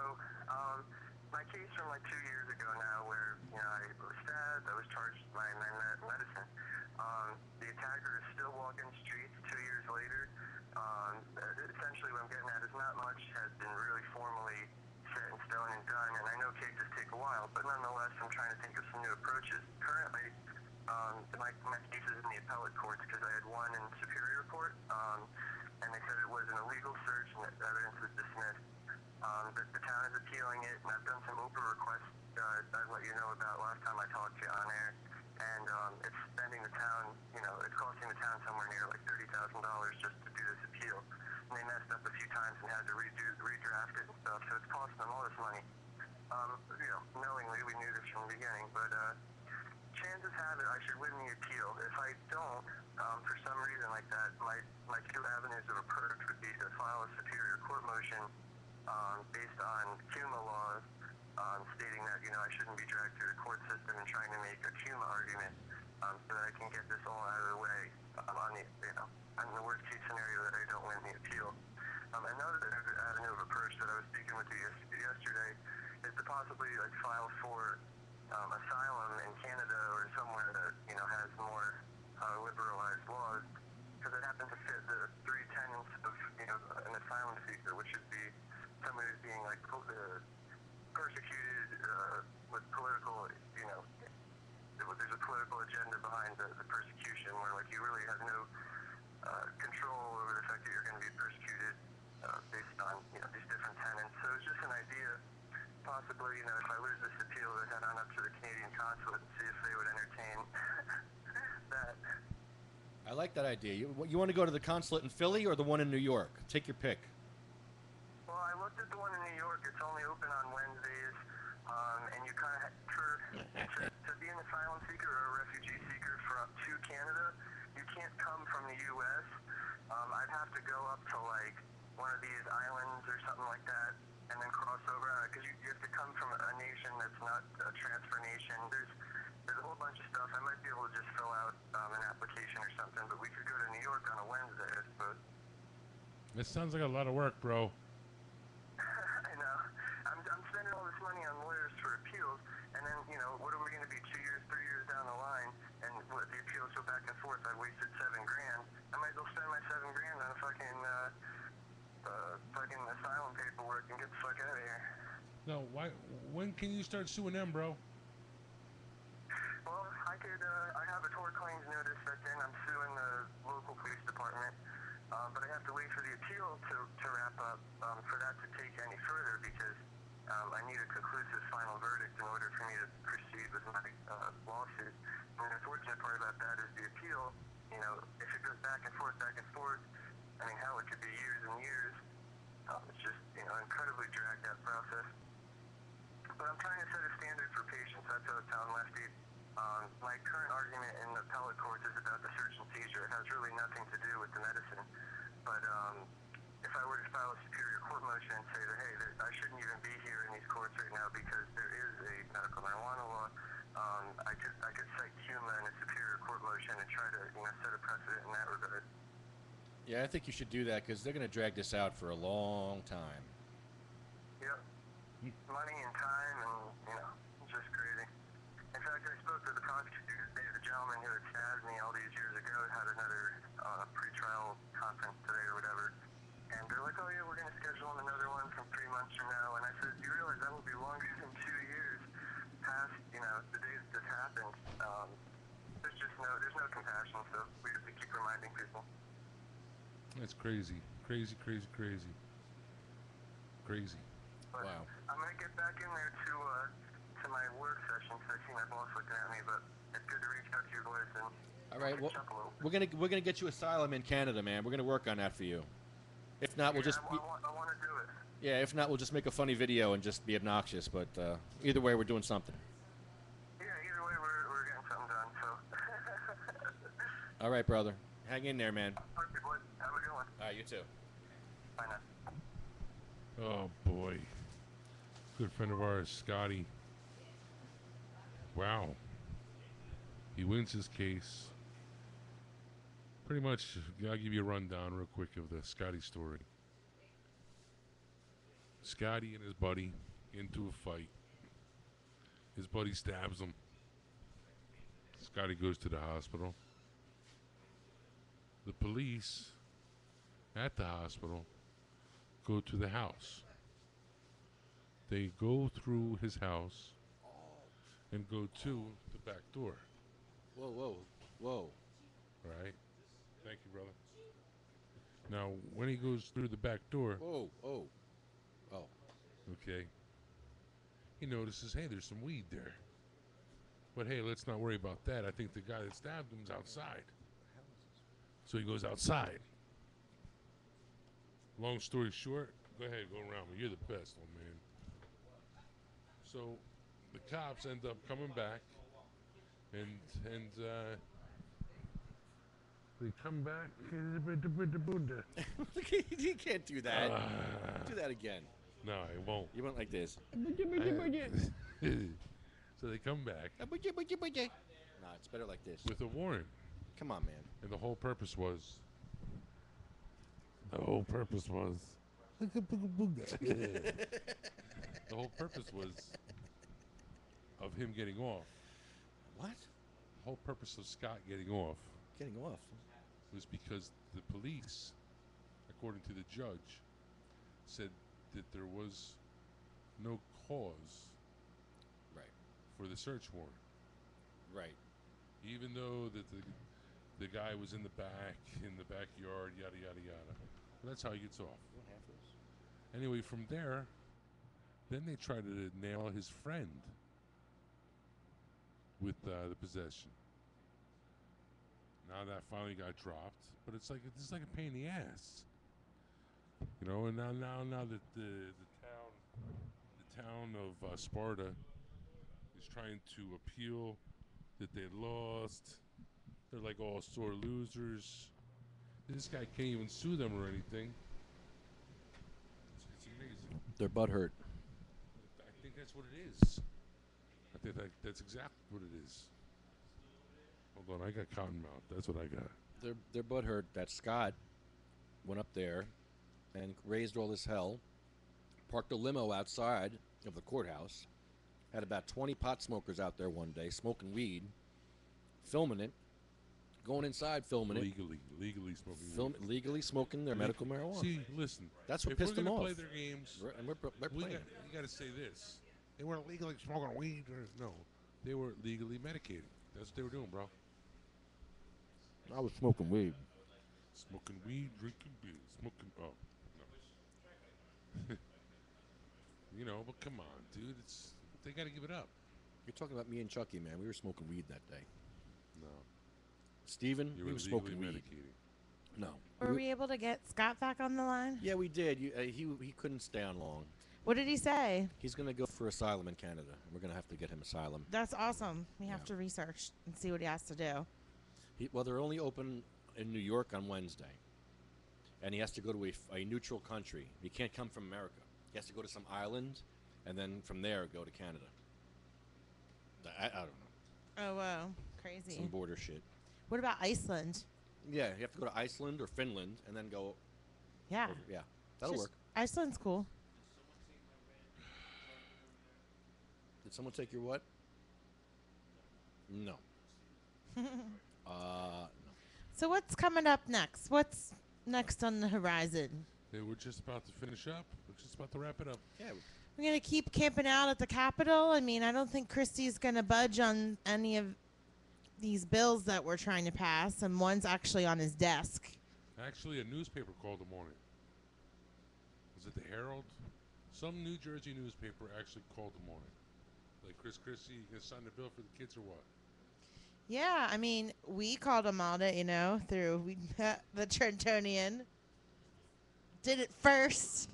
my case from like 2 years ago now, where I was stabbed, I was charged with my medicine. The attacker is still walking the streets 2 years later. Essentially, what I'm getting at is not much has been really formally set in stone and done, and I know cases take a while, but nonetheless, I'm trying to think of some new approaches. Currently, my case is in the appellate courts because I had one in Superior Court, and they said it was an illegal search and that evidence was dismissed. The town is appealing it, and I've done some OPA requests I let you know about last time I talked to you on air, and it's spending the town, it's costing the town somewhere near like $30,000 just to do this appeal. And they messed up a few times and had to redraft it and stuff, so it's costing them all this money. Knowingly, we knew this from the beginning, but chances have it I should win the appeal. If I don't, for some reason like that, my two avenues of approach would be to file a Superior Court motion based on CUMA laws, stating that I shouldn't be dragged through the court system and trying to make a CUMA argument so that I can get this all out of the way on the worst case scenario that I don't win the appeal. Another avenue of approach that I was speaking with you yesterday is to possibly file for asylum in Canada or somewhere that has more liberalized laws, because it happens to fit the three tenets of an asylum seeker, which would be somebody who's being persecuted with political, there's a political agenda behind the persecution, where you really have no control over the fact that you're going to be persecuted based on these different tenets. So it's just an idea. Possibly, if I lose this appeal, to head on up to the Canadian consulate and see if they would entertain that. I like that idea. You want to go to the consulate in Philly or the one in New York? Take your pick. Well, I looked at the one in New York. It's only open on Wednesdays, and you kind of, to be an asylum seeker or a refugee seeker to Canada, you can't come from the U.S. I'd have to go up to one of these islands or something like that, and then cross over, because you have to come from a nation that's not a transfer nation. There's a whole bunch of stuff. I might be able to just fill out an application or something, but we could go to New York on a Wednesday, I suppose. That sounds like a lot of work, bro. I know. I'm spending all this money on lawyers for appeals, and then, what are we going to be 2 years, 3 years down the line, and the appeals go back and forth. I wasted $7,000. I might as well spend my $7,000 on fucking asylum paperwork and get the fuck out of here. No, when can you start suing them, bro? Well, I have a tort claims notice that's in. I'm suing the local police department, but I have to wait for the appeal to wrap up for that to take any further, because I need a conclusive final verdict in order for me to proceed with my lawsuit. And the unfortunate part about that is the appeal, if it goes back and forth, I mean, hell, it could be years and years. It's just, incredibly dragged out process. But I'm trying to set a standard for patients. That's what I was telling Lefty. My current argument in the appellate courts is about the search and seizure. It has really nothing to do with the medicine. But if I were to file a Superior Court motion and say that, hey, I shouldn't even be here in these courts right now because there is a medical marijuana law, I could cite CUMA in a Superior Court motion and try to set a precedent in that regard. Yeah, I think you should do that because they're going to drag this out for a long time. Yep. Money and time, and it's just crazy. In fact, I spoke to the prosecutor today. The gentleman who had stabbed me all these years ago had another pre-trial conference today or whatever, and they're they're like, oh yeah, we're gonna schedule another one from 3 months from now. And I said, you realize that will be longer than 2 years past, the day that this happened. There's no compassion, so we have to keep reminding people. That's crazy. Crazy. But Wow. I'm gonna get back in there to my work session because I see my boss looking at me. But it's good to reach out to you boys and All right. Well, catch up a little. we're gonna get you asylum in Canada, man. We're gonna work on that for you. If not, we'll Yeah, just I want to do it. yeah. If not, we'll just make a funny video and just be obnoxious. But either way, we're doing something. Yeah, either way, we're getting something done. So. All right, brother. Hang in there, man. Okay, boys. Have a good one. All right, you too. Bye now. Oh boy. Good friend of ours, Scotty. Wow. He wins his case. Pretty much, I'll give you a rundown real quick of the Scotty story. Scotty and his buddy into a fight. His buddy stabs him. Scotty goes to the hospital. The police at the hospital go to the house. They go through his house and go to the back door. Whoa. Right? Thank you, brother. Now, when he goes through the back door, Oh. okay, he notices, hey, there's some weed there. But hey, let's not worry about that. I think the guy that stabbed him's outside. So he goes outside. Long story short, go ahead, go around me. You're the best one, man. So the cops end up coming back, and they come back. You can't do that. Do that again. No, I won't. You went like this. So they come back Nah, it's better like this. with a warrant, Come on, man. and the whole purpose was. The whole purpose was of him getting off. What? The whole purpose of Scott getting off Getting off. was because the police, according to the judge, said that there was no cause Right. for the search warrant. Right. Even though that the guy was in the backyard, yada yada yada. Well, that's how he gets off. What half is? Anyway, from there, then they try to nail his friend with the possession. Now that finally got dropped, but it's like a pain in the ass, And now that the town of Sparta is trying to appeal that they lost. They're like all sore losers. This guy can't even sue them or anything. It's amazing. Their butt hurt. I think that's what it is. I think that's exactly what it is. Hold on, I got cottonmouth. That's what I got. Their butt hurt that Scott went up there and raised all this hell, parked a limo outside of the courthouse, had about 20 pot smokers out there one day smoking weed, filming it, going inside filming Legally smoking weed. legally smoking their medical marijuana. See, listen. That's what if pissed we're them gonna off. play their games, And they're playing. you got to say this. They weren't legally smoking weed. No, they were legally medicating. That's what they were doing, bro. I was smoking weed. Smoking weed, drinking beer, smoking. Oh, no. But come on, dude. They got to give it up. You're talking about me and Chucky, man. We were smoking weed that day. No, Steven, you he were was legally smoking weed. medicating. No. Were we able to get Scott back on the line? Yeah, we did. He couldn't stay on long. What did he say? He's going to go for asylum in Canada. We're going to have to get him asylum. That's awesome. We have Yeah. to research and see what he has to do. Well, they're only open in New York on Wednesday. And he has to go to a neutral country. He can't come from America. He has to go to some island, and then from there go to Canada. I don't know. Oh, wow. Crazy. Some border shit. What about Iceland? Yeah, you have to go to Iceland or Finland, and then go. Yeah. Over, yeah, that'll Just- work. Iceland's cool. Did someone take your what? No. No. So what's coming up next? What's next on the horizon? Hey, we're just about to finish up. We're just about to wrap it up. Yeah. We're going to keep camping out at the Capitol. I mean, I don't think Christie's going to budge on any of these bills that we're trying to pass, and one's actually on his desk. Actually, a newspaper called him on it. Was it the Herald? Some New Jersey newspaper actually called him on it. Like, Chris Christie, you gonna sign the bill for the kids or what? Yeah, I mean, we called him on it, through the Trentonian. Did it first.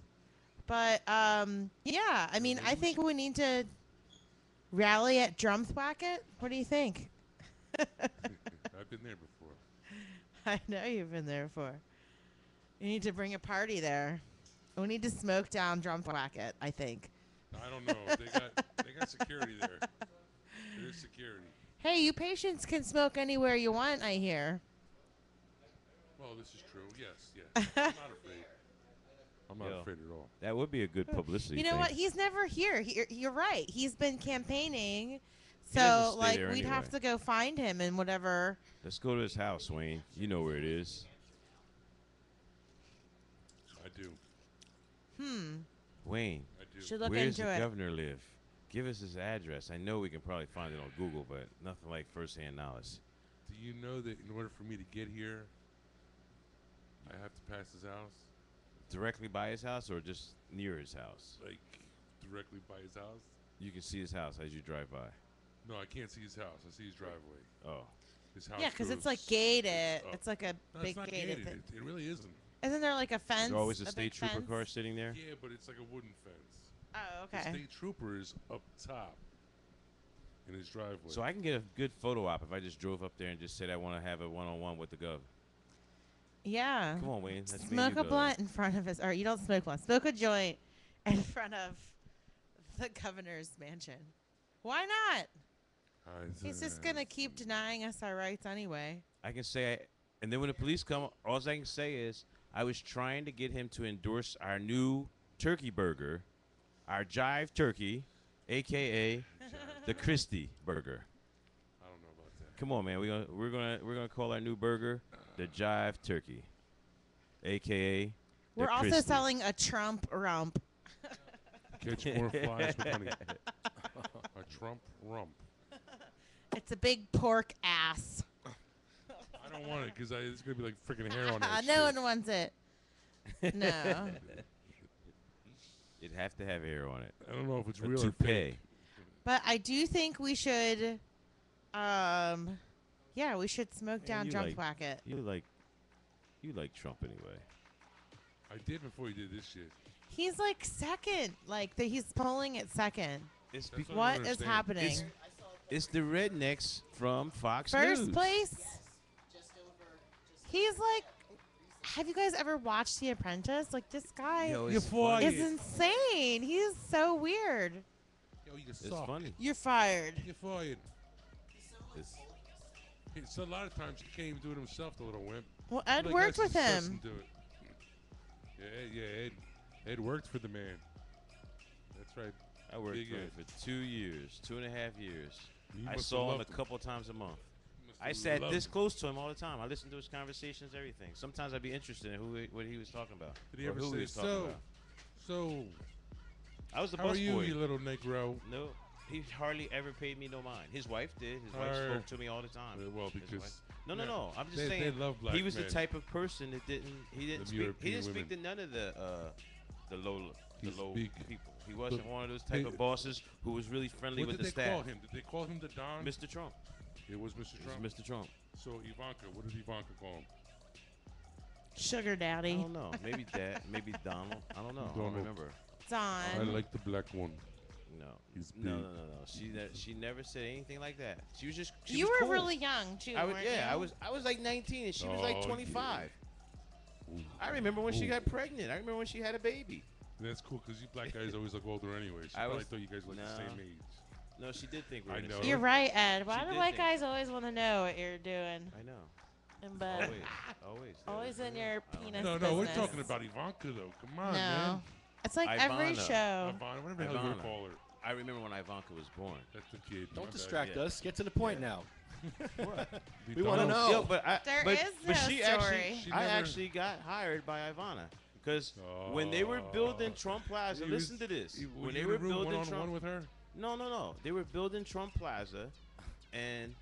But, yeah, I mean, I think we need to rally at Drumthwacket. What do you think? I've been there before. I know you've been there before. You need to bring a party there. We need to smoke down Drumthwacket, I think. I don't know. They got security there. There's security. Hey, you patients can smoke anywhere you want, I hear. Well, this is true. Yes. I'm not afraid. I'm not afraid at all. That would be a good publicity. You know thing. what? He's never here. You're right. He's been campaigning. He doesn't So, stay like, there we'd have anyway. to go find him and whatever. Let's go to his house, Wayne. You know where it is. I do. Wayne, I do. Should look where's into the it. governor live? Give us his address. I know we can probably find it on Google, but nothing like first-hand knowledge. Do you know that in order for me to get here, I have to pass his house? Directly by his house or just near his house? Like, directly by his house? You can see his house as you drive by. No, I can't see his house. I see his driveway. Oh. His house Yeah, because it's goes like gated. up. It's like a No, big it's not gated gated. thing. It really isn't. Isn't there like a fence? There's always a big state trooper fence? car sitting there? Yeah, but it's like a wooden fence. Oh, The okay. state trooper is up top in his driveway. So I can get a good photo op if I just drove up there and just said I want to have a one-on-one with the gov. Yeah. Come on, Wayne. Let's meet Smoke you, a brother. blunt in front of his, or you don't smoke blunt. Smoke a joint in front of the governor's mansion. Why not? He's just going to keep denying us our rights anyway. I can say, and then when the police come, all I can say is I was trying to get him to endorse our new turkey burger, our Jive Turkey, a.k.a. the Christie Burger. I don't know about that. Come on, man. We're gonna call our new burger the Jive Turkey, a.k.a. We're the also Christie. selling a Trump rump. Catch more flies with honey. A Trump rump. It's a big pork ass. I don't want it because it's going to be like freaking hair on that No shit. one wants it. No. It'd have to have hair on it. I don't know if it's A real or toupee. fake. But I do think we should, we should smoke down you Trump like- Wacket. You like Trump anyway. I did before you did this shit. He's like second. He's polling at second. It's That's be- what I What don't is understand. happening? It's the rednecks from Fox First News. place? He's like, have you guys ever watched The Apprentice? Like, this guy Yo, You're it's fired. funny. is insane. He's so weird. Yo, you It's suck. funny. You're fired. You're fired. It's, So a lot of times he can't even do it himself, the little wimp. Well, Ed Like, worked let's with just him. do it. Yeah, Ed worked for the man. That's right. I worked Big for him Ed. for 2 years, 2.5 years. You I must saw have him a loved couple times a month. You must I have sat loved this him. close to him all the time. I listened to his conversations, everything. Sometimes I'd be interested in what he was talking about. Did he or ever who say, he was talking so, about. so, I was the how are you, busboy. you little Negro? No, he hardly ever paid me no mind. His wife did. His wife Alright. spoke to me all the time. Well, His because wife- No. I'm just they saying. love black He was men. the type of person that he didn't speak. He European didn't speak to women. none of the low He speak- people. He wasn't Look, one of those type hey, of bosses who was really friendly What with did the they staff. call him? Did they call him the Don? Mr. Trump. It was Mr. It Trump. was Mr. Trump. So Ivanka, what did Ivanka call him? Sugar I daddy. don't know. Maybe Dad. Maybe Donald. I don't know. I don't Donald. remember. Don. I like the black one. No. He's No. big. She never said anything like that. She was just. She You was were cool. really young, too, I was, weren't yeah, you? I was like 19 and she was like Oh, 25. Ooh. I remember when she Ooh. got pregnant. I remember when she had a baby. That's cool because you black guys always look older anyway. She I probably was- thought you guys were like the no. same age. No, she did think we were I in the know. same- You're right, Ed. Why She do did white think- guys always want to know what you're doing? I know. In bed. Always. Always in your penis No, we're business. talking about Ivanka though. Come on, No. man. It's like every Ivana. show. Ivana, whatever the hell you want Ivana. to call her. I remember when Ivanka was born. That's the kid. My Don't bad. distract Yeah. us. Get to the point now. The We wanna Donald- know. Yo, but There but, is but no she story. actually, She I never- actually got hired by Ivana Because when they were building Trump Plaza, listen to this. When they were building Trump with her. No. They were building Trump Plaza, and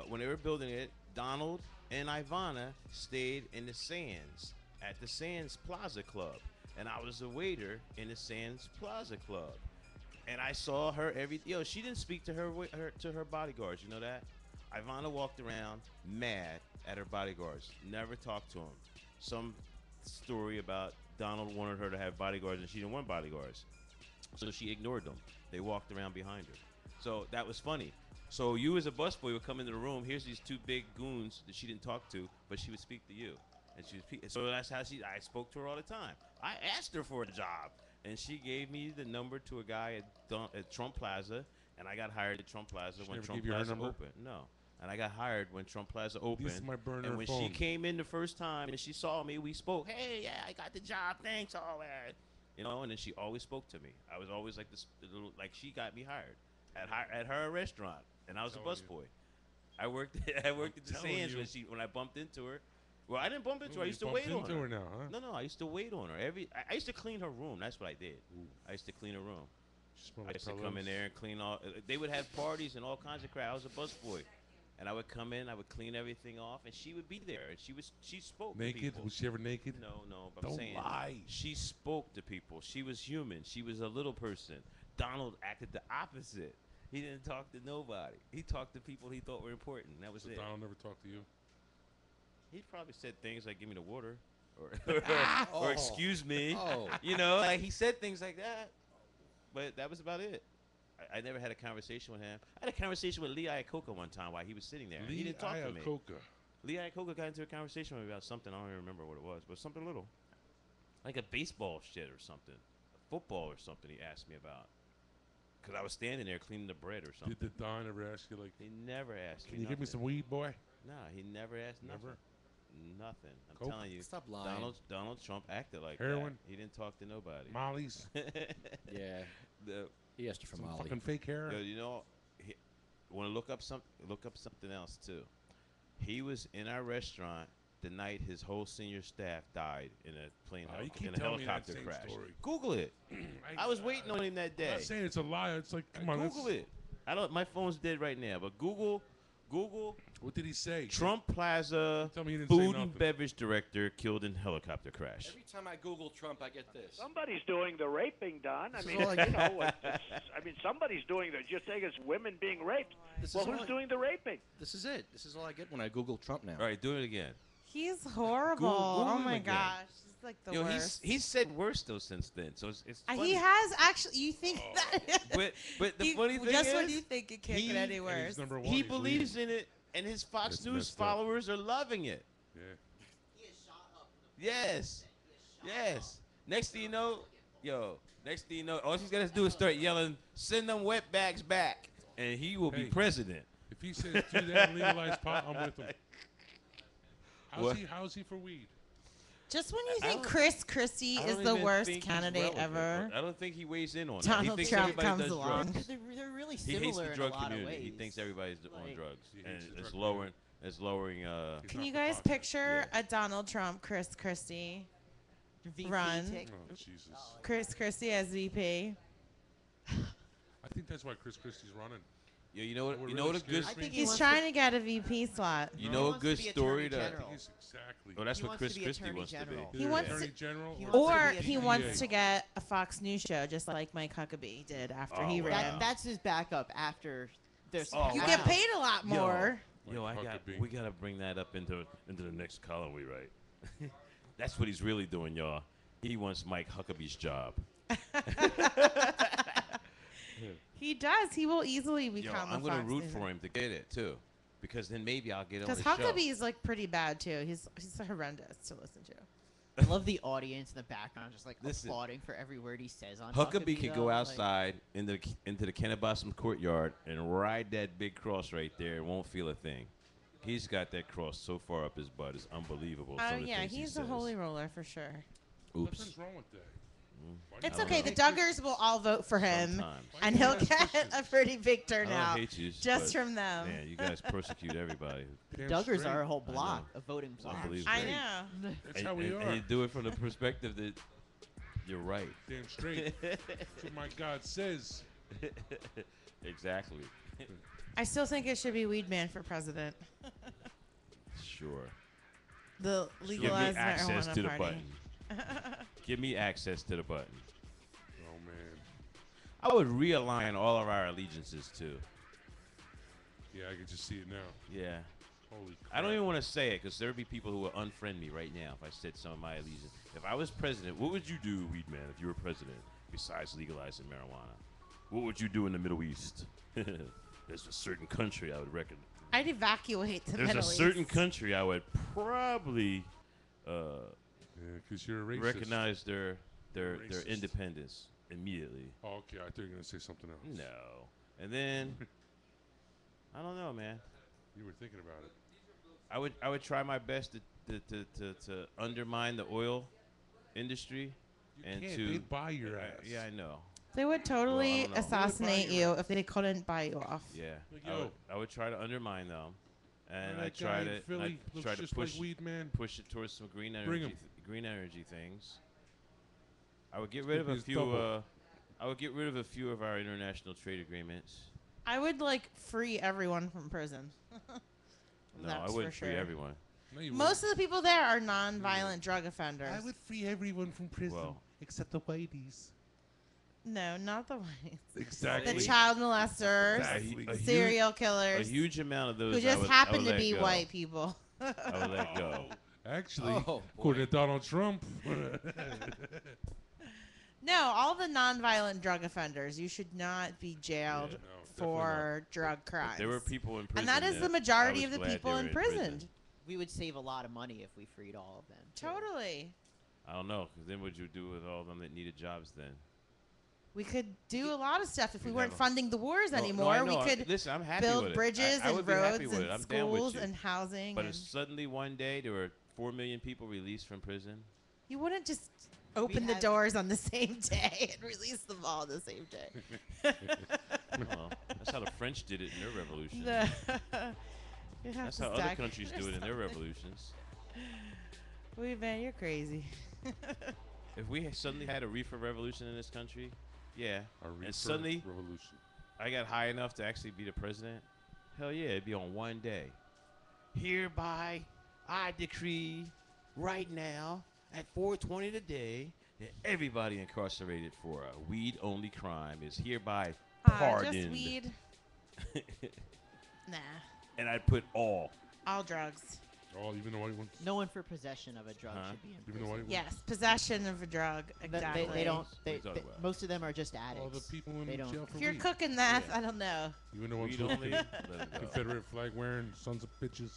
when they were building it, Donald and Ivana stayed in the Sands at the Sands Plaza Club, and I was a waiter in the Sands Plaza Club, and I saw her she didn't speak to her bodyguards. You know that? Ivana walked around mad at her bodyguards. Never talked to them. Some story about Donald wanted her to have bodyguards, and she didn't want bodyguards, so she ignored them. They walked around behind her. So that was funny. So you as a busboy would come into the room. Here's these two big goons that she didn't talk to, but she would speak to you, and so that's how I spoke to her all the time. I asked her for a job, and she gave me the number to a guy at Trump Plaza, and I got hired at Trump Plaza when Trump Plaza opened. No. And I got hired when Trump Plaza opened. This is my burner and when phone. she came in the first time and she saw me, we spoke. Hey, yeah, I got the job. Thanks, all that. You know, and then she always spoke to me. I was always like this little, like she got me hired at her restaurant, and I was a busboy. I worked at the Sands when I bumped into her. Well, I didn't bump into her. I used to wait on her. Now, huh? No, I used to wait on her. I used to clean her room. That's what I did. Ooh. I used to clean her room. I used to pillows. come in there and clean all. They would have parties and all kinds of crap. I was a busboy. And I would come in, I would clean everything off, and she would be there. And she spoke naked? to people. Was she ever naked? No, but I'm Don't saying lie. She spoke to people. She was human. She was a little person. Donald acted the opposite. He didn't talk to nobody. He talked to people he thought were important. That was it. Donald never talked to you? He probably said things like, "Give me the water," or "Excuse me." Oh. You know, like he said things like that. But that was about it. I never had a conversation with him. I had a conversation with Lee Iacocca one time while he was sitting there. He didn't talk to me. Lee Iacocca got into a conversation with me about something. I don't even remember what it was, but something little. Like a baseball shit or something. A football or something he asked me about. Because I was standing there cleaning the bread or something. Did Don ever ask you, like... He never asked me Can you give me some weed, boy? Nah, he never asked nothing. Never? Nothing. I'm Coke? telling you. Stop lying. Donald Trump acted like Heroin? that. He didn't talk to nobody. Molly's? Yeah. He asked her for Some Molly. fucking fake hair? You know, want to look up something else too. He was in our restaurant the night his whole senior staff died in a plane You keep in a telling me that helicopter same crash. story. Google it. I was waiting on him that day. I'm not saying it's a lie. It's like, come on. Google it. I don't. My phone's dead right now, but Google. What did he say? Trump Plaza Tell me he didn't say food nothing. and beverage director killed in helicopter crash. Every time I Google Trump, I get this. Somebody's doing the raping, Don. I This mean, is all I you get. know, I mean, somebody's doing the. You're saying it's women being raped. This Well, is all who's I- doing the raping? This is it. This is all I get when I Google Trump now. All right, do it again. He's horrible. Google oh him my again. gosh. He's like the Yo, worst. he's said worse though since then. So it's funny. He has actually. You think that? But the He- funny thing just is, when you think it can't he- get any And worse. he's number one. he He's believes leading. in it, and his Fox That's News messed up. followers are loving it. Yeah. Yes. Next thing you know, all he's got to do is start yelling, "Send them wetbacks back," and he will be Hey. president. If he says do that and legalize pot, I'm with him. What? How's he for weed? Just when you I think don't- Chris Christie I is don't the even worst think he's candidate relevant. ever, I don't think he weighs in on that. Donald He thinks Trump everybody comes does along. drugs. They're really He hates similar the in drug a lot of community. ways. He thinks everybody's on Like- drugs, He and hates the it's drug lowering. It's lowering. He's Can not you for guys pot. picture a Donald Trump, Chris Christie, VP Run. tick. Oh, Jesus. Chris Christie as VP? I think that's why Chris Christie's running. Yeah, you know what? What You know what really a good. scares I think he He's wants trying to get a VP slot. You He know a wants to good be story Attorney to. General. Exactly. Oh, that's He what wants Chris to be Christie Attorney wants to General. be. He wants Attorney to- General. he or- wants to Or be a he DA. wants to get a Fox News show, just like Mike Huckabee did after Oh, he wow. ran. That's his backup after there's. Oh, You wow. get paid a lot more. Yo, Mike Huckabee. we gotta bring that up into the next column we write. That's what he's really doing, y'all. He wants Mike Huckabee's job. He does. He will easily Yo, become I'm a gonna Fox root News for him to get it too, because then maybe I'll get on Because the show. Huckabee's like pretty bad too. He's horrendous to listen to. I love the audience in the background, just like Listen. applauding for every word he says on Huckabee could though, go like- outside into the Kennebassum courtyard and ride that big cross right there and won't feel a thing. He's got that cross so far up his butt, it's unbelievable. Oh some of the yeah, things he he's a says. holy roller for sure. Oops. Nothing's wrong with that. It's I don't okay. know. The Duggars will all vote for him, Sometimes. and he'll get a pretty big I turnout don't hate you, just but, from them. Man, you guys persecute everybody. Damn Duggars straight. are a whole I block, know. a voting block. Unbelievable. I know. That's how we are. And you do it from the perspective that you're right. Damn straight. That's what my God says. Exactly. I still think it should be Weed Man for president. Sure. The Give me legalized access marijuana to the party. button. Give me access to the button. Oh, man. I would realign all of our allegiances too. Yeah, I can just see it now. Yeah. Holy crap. I don't even want to say it because there would be people who would unfriend me right now if I said some of my allegiance. If I was president, what would you do, Weed Man, if you were president, besides legalizing marijuana? What would you do in the Middle East? There's a certain country I would reckon. I'd evacuate the There's Middle a certain East. country I would probably Yeah, because you're a racist. recognize their Racist. independence immediately. Oh, okay. I thought you were going to say something else. No. And then I don't know, man. You were thinking about it. I would try my best to undermine the oil industry You and can't. to They'd buy your ass. yeah, I know. They would totally don't know. assassinate They would buy you your if they couldn't buy you off. Yeah. Like, I would, yo. I would try to undermine them, and That I try guy to in Philly looks try to just push like Weed Man. push it towards some green Bring energy 'em. green energy things. I would get rid of Could a be his few. double. I would get rid of a few of our international trade agreements. I would like free everyone from prison. No, That's I wouldn't for free sure. everyone. No, you Most of the people there are non-violent drug offenders. I would free everyone from prison Well. except the whiteys. No, not the whites. Exactly. The child molesters, Exactly. serial A killers, huge amount of those who I just would- happen I would to let be go. white people. I would let go. Actually, Oh, according to Donald Trump. No, all the non-violent drug offenders, you should not be jailed Yeah, no, for drug crimes. There were people in prison. and that is that the majority I of was the glad people they were in prison. We would save a lot of money if we freed all of them. too. Totally. I don't know, because then what you do with all of them that needed jobs then? We could do a lot of stuff if we We'd weren't have a- funding the wars No, anymore. I know. We could Listen, I'm happy build with it. bridges I would and be happy roads with it. and I'm down with schools you. and housing. But and if suddenly one day there were 4 million people released from prison, you wouldn't just open the have- doors on the same day and release them all on the same day. well, that's how the French did it in their revolution. You have That's to how other stack countries do it in their yourself. revolutions. Wait, man, you're crazy. If we suddenly had a reefer revolution in this country, yeah, A reefer and suddenly revolution. I got high enough to actually be the president, hell yeah, it'd be on one day. Hereby, I decree right now at 4:20 today that everybody incarcerated for a weed-only crime is hereby Just pardoned. weed. Nah, And I'd put all. all drugs. Oh, even the white ones. No one for possession of a drug Huh? should be in Even the prison. white ones. Yes, possession of a drug. Th- Exactly. They don't. What are you talking about? Most of them are just addicts. All the people in They don't- jail for If you're weed. cooking meth, Yeah. I don't know. Even the ones Weed with only. the Let it go. Confederate flag wearing sons of bitches.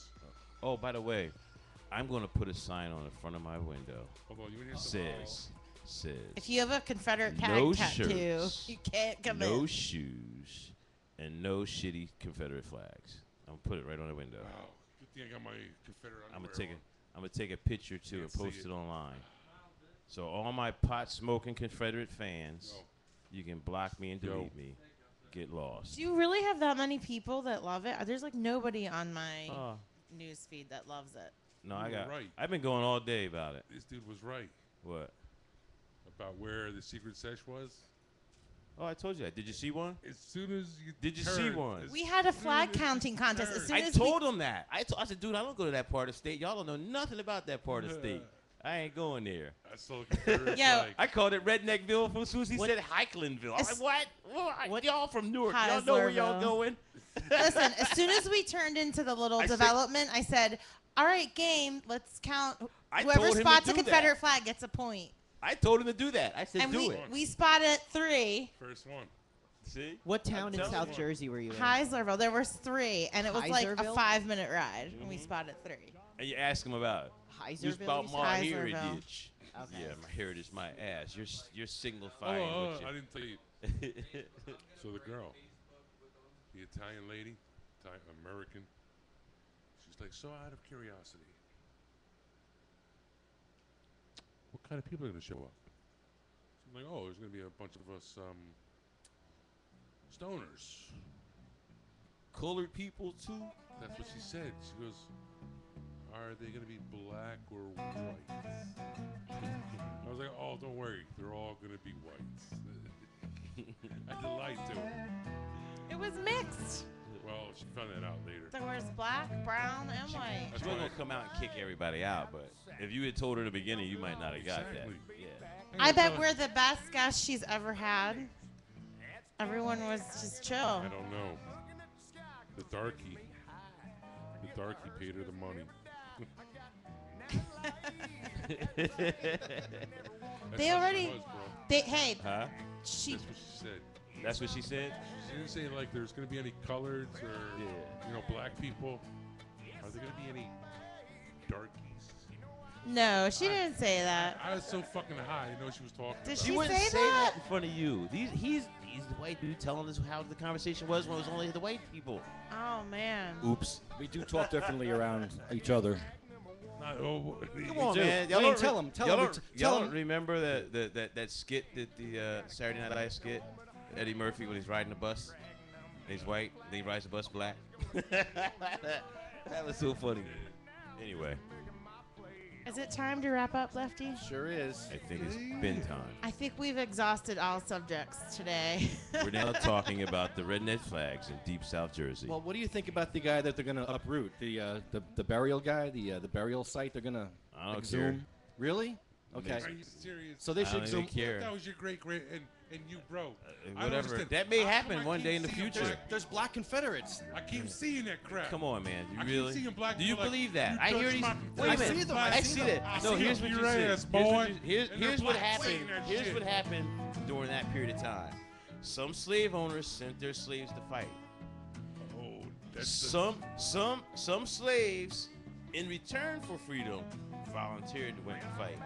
Oh, by the way, I'm going to put a sign on the front of my window. Hold on, you need Says, If you have a Confederate tag No tattoo, shirts, you can't come no in. shoes, and no shitty Confederate flags. I'm gonna put it right on the window. Wow. Good thing I got my Confederate I'm underwear gonna take on. it. I'm gonna take a picture too Can't and see post it. it online. So all my pot smoking Confederate fans, Yo. you can block me and Yo. delete me. Get lost. Do you really have that many people that love it? There's like nobody on my Oh, news feed that loves it. no, You I were got. right. I've been going all day about it. This dude was right What? about where the secret sesh was. Oh, I told you that. Did you see one? As soon as you Did you see turn, one? as We had a soon flag as you counting contest. As turn- soon I as told him that. I said, dude, I don't go to that part of state. Y'all don't know nothing about that part of state. I ain't going there. I saw a Confederate Yo. flag. I called it Redneckville from Susie What- said Heiklandville. I'm It's- like, what? Y'all from Newark. Y'all Heislerville. know where y'all going? Listen, as soon as we turned into the little I said- development, I said, "All right, game. Let's count. I Whoever told him to spots a do that. Confederate flag gets a point." I told him to do that. I said, And do we it. we spotted 3. First one. See? What town in telling South you. Jersey were you in? Heislerville. There was 3, and it was like a Heiserville? 5-minute ride, and we Mhm. spotted 3. And you ask him about it. Heiserville. Just about you said? my Heiserville. heritage. Okay. Yeah, my heritage, my ass. You're Oh, signifying what I didn't tell you. you. So the girl, the Italian lady, American, she's like, so out of curiosity, what kind of people are going to show up? I'm like, oh, there's gonna be a bunch of us stoners. Colored people too. That's what she said. She goes, are they gonna be black or white? I was like, oh, don't worry, they're all gonna be white. I had to lie to her. It was mixed. Well, she found that out later. There was black, brown, and white. She wasn't gonna come out and kick everybody out, but if you had told her in the beginning, you might not have got Exactly. that. Yeah. I bet we're the best guests she's ever had. Everyone was just chill. I don't know. The darky paid her the money. They That's already- what it was, bro. Hey, Huh? she. That's what she said. That's what she said? She didn't say like there's gonna be any coloreds or black people. Are there gonna be any darkies? No, she didn't say that. I was so fucking high. I didn't know she was talking. Did about. she She wouldn't say say that? that in front of you. He's the white dude telling us how the conversation was when it was only the white people. Oh man. Oops. We do talk differently around each other. Not, Come on, do. man. I Y'all mean, don't tell 'em, tell y'all 'em, don't- tell y'all 'em. don't remember that skit that the Saturday Night Live skit? Eddie Murphy when he's riding the bus. And he's white. Then he rides the bus black. That was so funny. Anyway, Is it time to wrap up, Lefty? Sure is. I think it's been time. I think we've exhausted all subjects today. We're now talking about the redneck flags in Deep South Jersey. Well, what do you think about the guy that they're gonna uproot? The burial guy, the burial site they're gonna I don't exhume? care. Really? Okay. Are you serious? So they I should don't even exhume. care. That was your great and you, bro. I don't Whatever. understand. That may How come happen I one keep day in the seeing future. There's black Confederates. I keep seeing that crap. Come on, man. You I keep really? seeing black Do you people like, believe that? you I hear touch these. my- Wait a I minute. see them, I I see see that. them. No, I see here's them. what you Your said. ass, boy. Here's And they're what black happened. saying that Here's shit. what happened during that period of time. Some slave owners sent their slaves to fight. Oh, that's the, Some slaves, in return for freedom, volunteered to went to fight.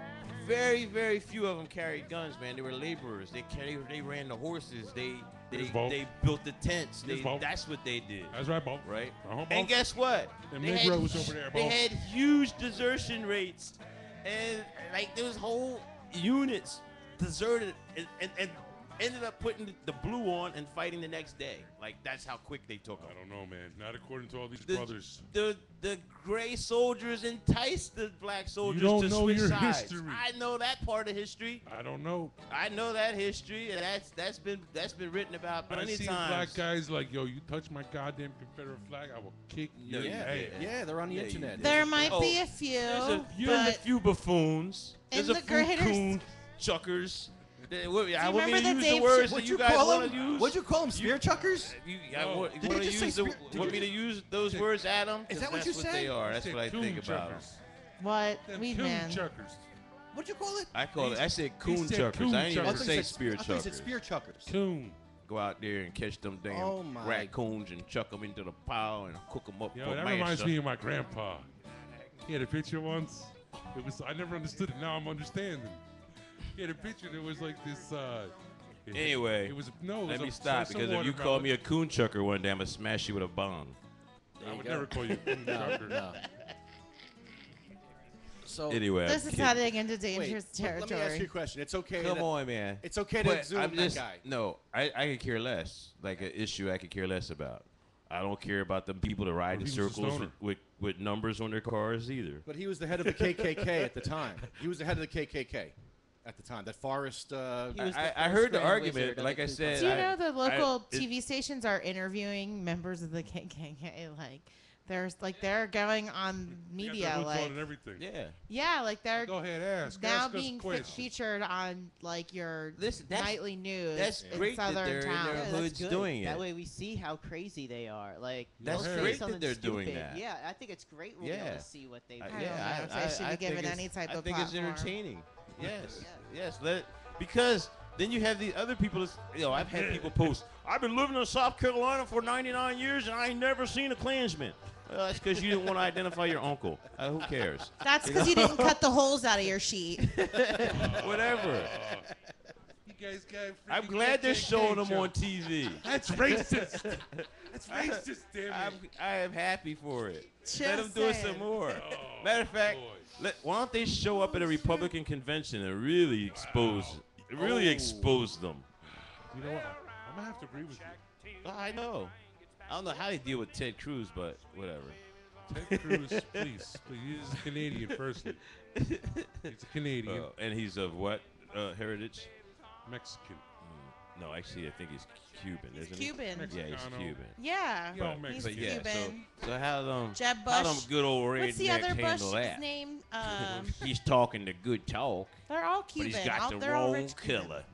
Very, very few of them carried guns, man. They were laborers. They ran the horses. They Here's Bo. built the tents. Here's Bo. That's what they did. That's right, Bo. Right? Uh-huh, Bo. And guess what? Them They Negroes over there, they Bo. had huge desertion rates. And like those whole units deserted and ended up putting the blue on and fighting the next day. Like that's how quick they took them. I don't know, man. Not according to all these The- brothers. The gray soldiers enticed the black soldiers don't to know switch your sides. history. I know that part of history. I don't know. I know that history, and that's been written about I plenty see of times. black guys like, yo, you touch my goddamn Confederate flag, I will kick No, your you ass. didn't. Yeah, they're on the Yeah, you internet. did. There might Oh, be a few, There's a but few buffoons. in There's a the few greater coon chuckers. I want me remember to the use Dave the words What'd that you you guys call want to them? use. What'd you call them? Spear chuckers? You No. want Did to you just say use spear- did want you me to use those words, Adam? Is 'Cause that what that's you what said? they are. That's Said what I coon think about them. chuckers. what Them we coon man. chuckers. What'd you call it? I call it. I said He coon said chuckers. coon I didn't even chuckers. say I spear thought you said chuckers. spear chuckers. Coon. Go out there and catch them damn Oh, my. raccoons and chuck them into the pile and cook them up Yo, for that mash reminds up. me of my grandpa. He had a picture once. It was I never understood it. Now I'm understanding. He had a picture that was like this. Anyway, it was no. It Let was me a, stop some because if you watermelon. call me a coon chucker one day, I'm gonna smash you with a bomb. There I you would go. never call you a coon chucker. No. So Anyway, This I'm is kidding. heading into wait, dangerous let me ask you a territory. question. It's okay. Come to, on, man. It's okay to But exhume I'm that just guy. no. I could care less. Like an issue, I could care less about. I don't care about the people that ride in Well, he was a circles stoner. with numbers on their cars either. But he was the head of the KKK at the time. He was the head of the KKK at the time. That Forrest. He was the I first heard the Grand argument. Wizard of Like the I Ku said, Klux Do you Klan. know the local it- TV stations are interviewing members of the KKK? Like, they're going on Got media, their hoods on like, and everything. yeah. like they're Go ahead, ask. now ask us being questions. featured on like your Listen, that's- nightly news that's in great that southern they're in towns. their Yeah, hood. that's Hood's good. doing That it. way we see how crazy they are. Like That's they'll say great that something they're doing stupid. that. Yeah, I think it's great we'll be able Yeah. to see what they. I- do. I don't know if they should be think given it's- any type I of think it's platform. entertaining. Yes, yes. Because then you have the other people. I've had people post. I've been living in South Carolina for 99 years and I ain't never seen a Klansman. Well, that's because you didn't want to identify your uncle. Who cares? That's because you didn't cut the holes out of your sheet. Whatever. You guys got I'm freaking glad they're KKK showing them on jokes. TV. That's racist. That's racist, damn it. I am happy for it. Just Let them do it saying. some more. Oh, Matter of fact, boy. why don't they show up at a Republican convention and really expose It really Oh. exposed them. You know what? I'm gonna have to agree with you. Oh, I know. I don't know how they deal with Ted Cruz, but whatever. Ted Cruz, please. He's a Canadian, firstly. He's a Canadian. And he's of what heritage? Mexican. No, actually, I think he's Cuban, isn't Cuban. he? Yeah, he's Mexicano. Cuban. Yeah. Yo, But Mexican. He's yeah, Cuban. so how Jeb how them Bush. good old What's the rednecks other handle Bush's that? name? He's talking the good talk, They're all but Cuban. he's got the They're all wrong rich Cuban. color.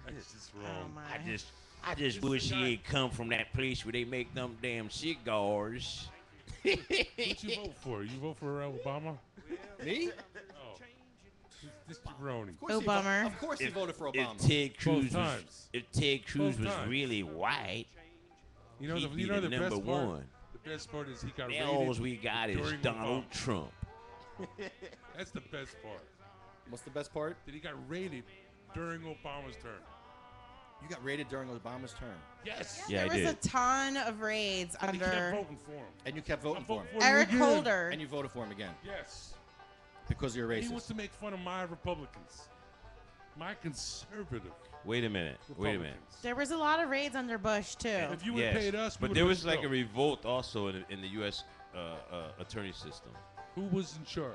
That's just Oh wrong. my. I just wish he ain't come from that place where they make them damn cigars. Who'd you vote for? You vote for Obama? Me? Oh. This jabroni. Of course he Obama. Of course he voted for If Obama. Ted Cruz was, times. if Ted Cruz Both was times. really white, You know he'd the be you know the the number best part. one. The best part is he got Now all rated. we got is during Donald Obama. Trump. That's the best part. What's the best part? That he got rated during Obama's term. You got raided during Obama's term, Yes. Yeah, there I was did. a ton of raids And he kept under voting for him. and you kept voting I'm for him, voting for him Eric again. Holder. and you voted for him again Yes. because you're He wants racist. to make fun of my Republicans. My conservative Wait a minute. Wait a minute. Republicans. There was a lot of raids under Bush too. If you would Yes, have paid us, we but would've there let was you like go. a revolt also in the U.S. Attorney system. Who was in charge?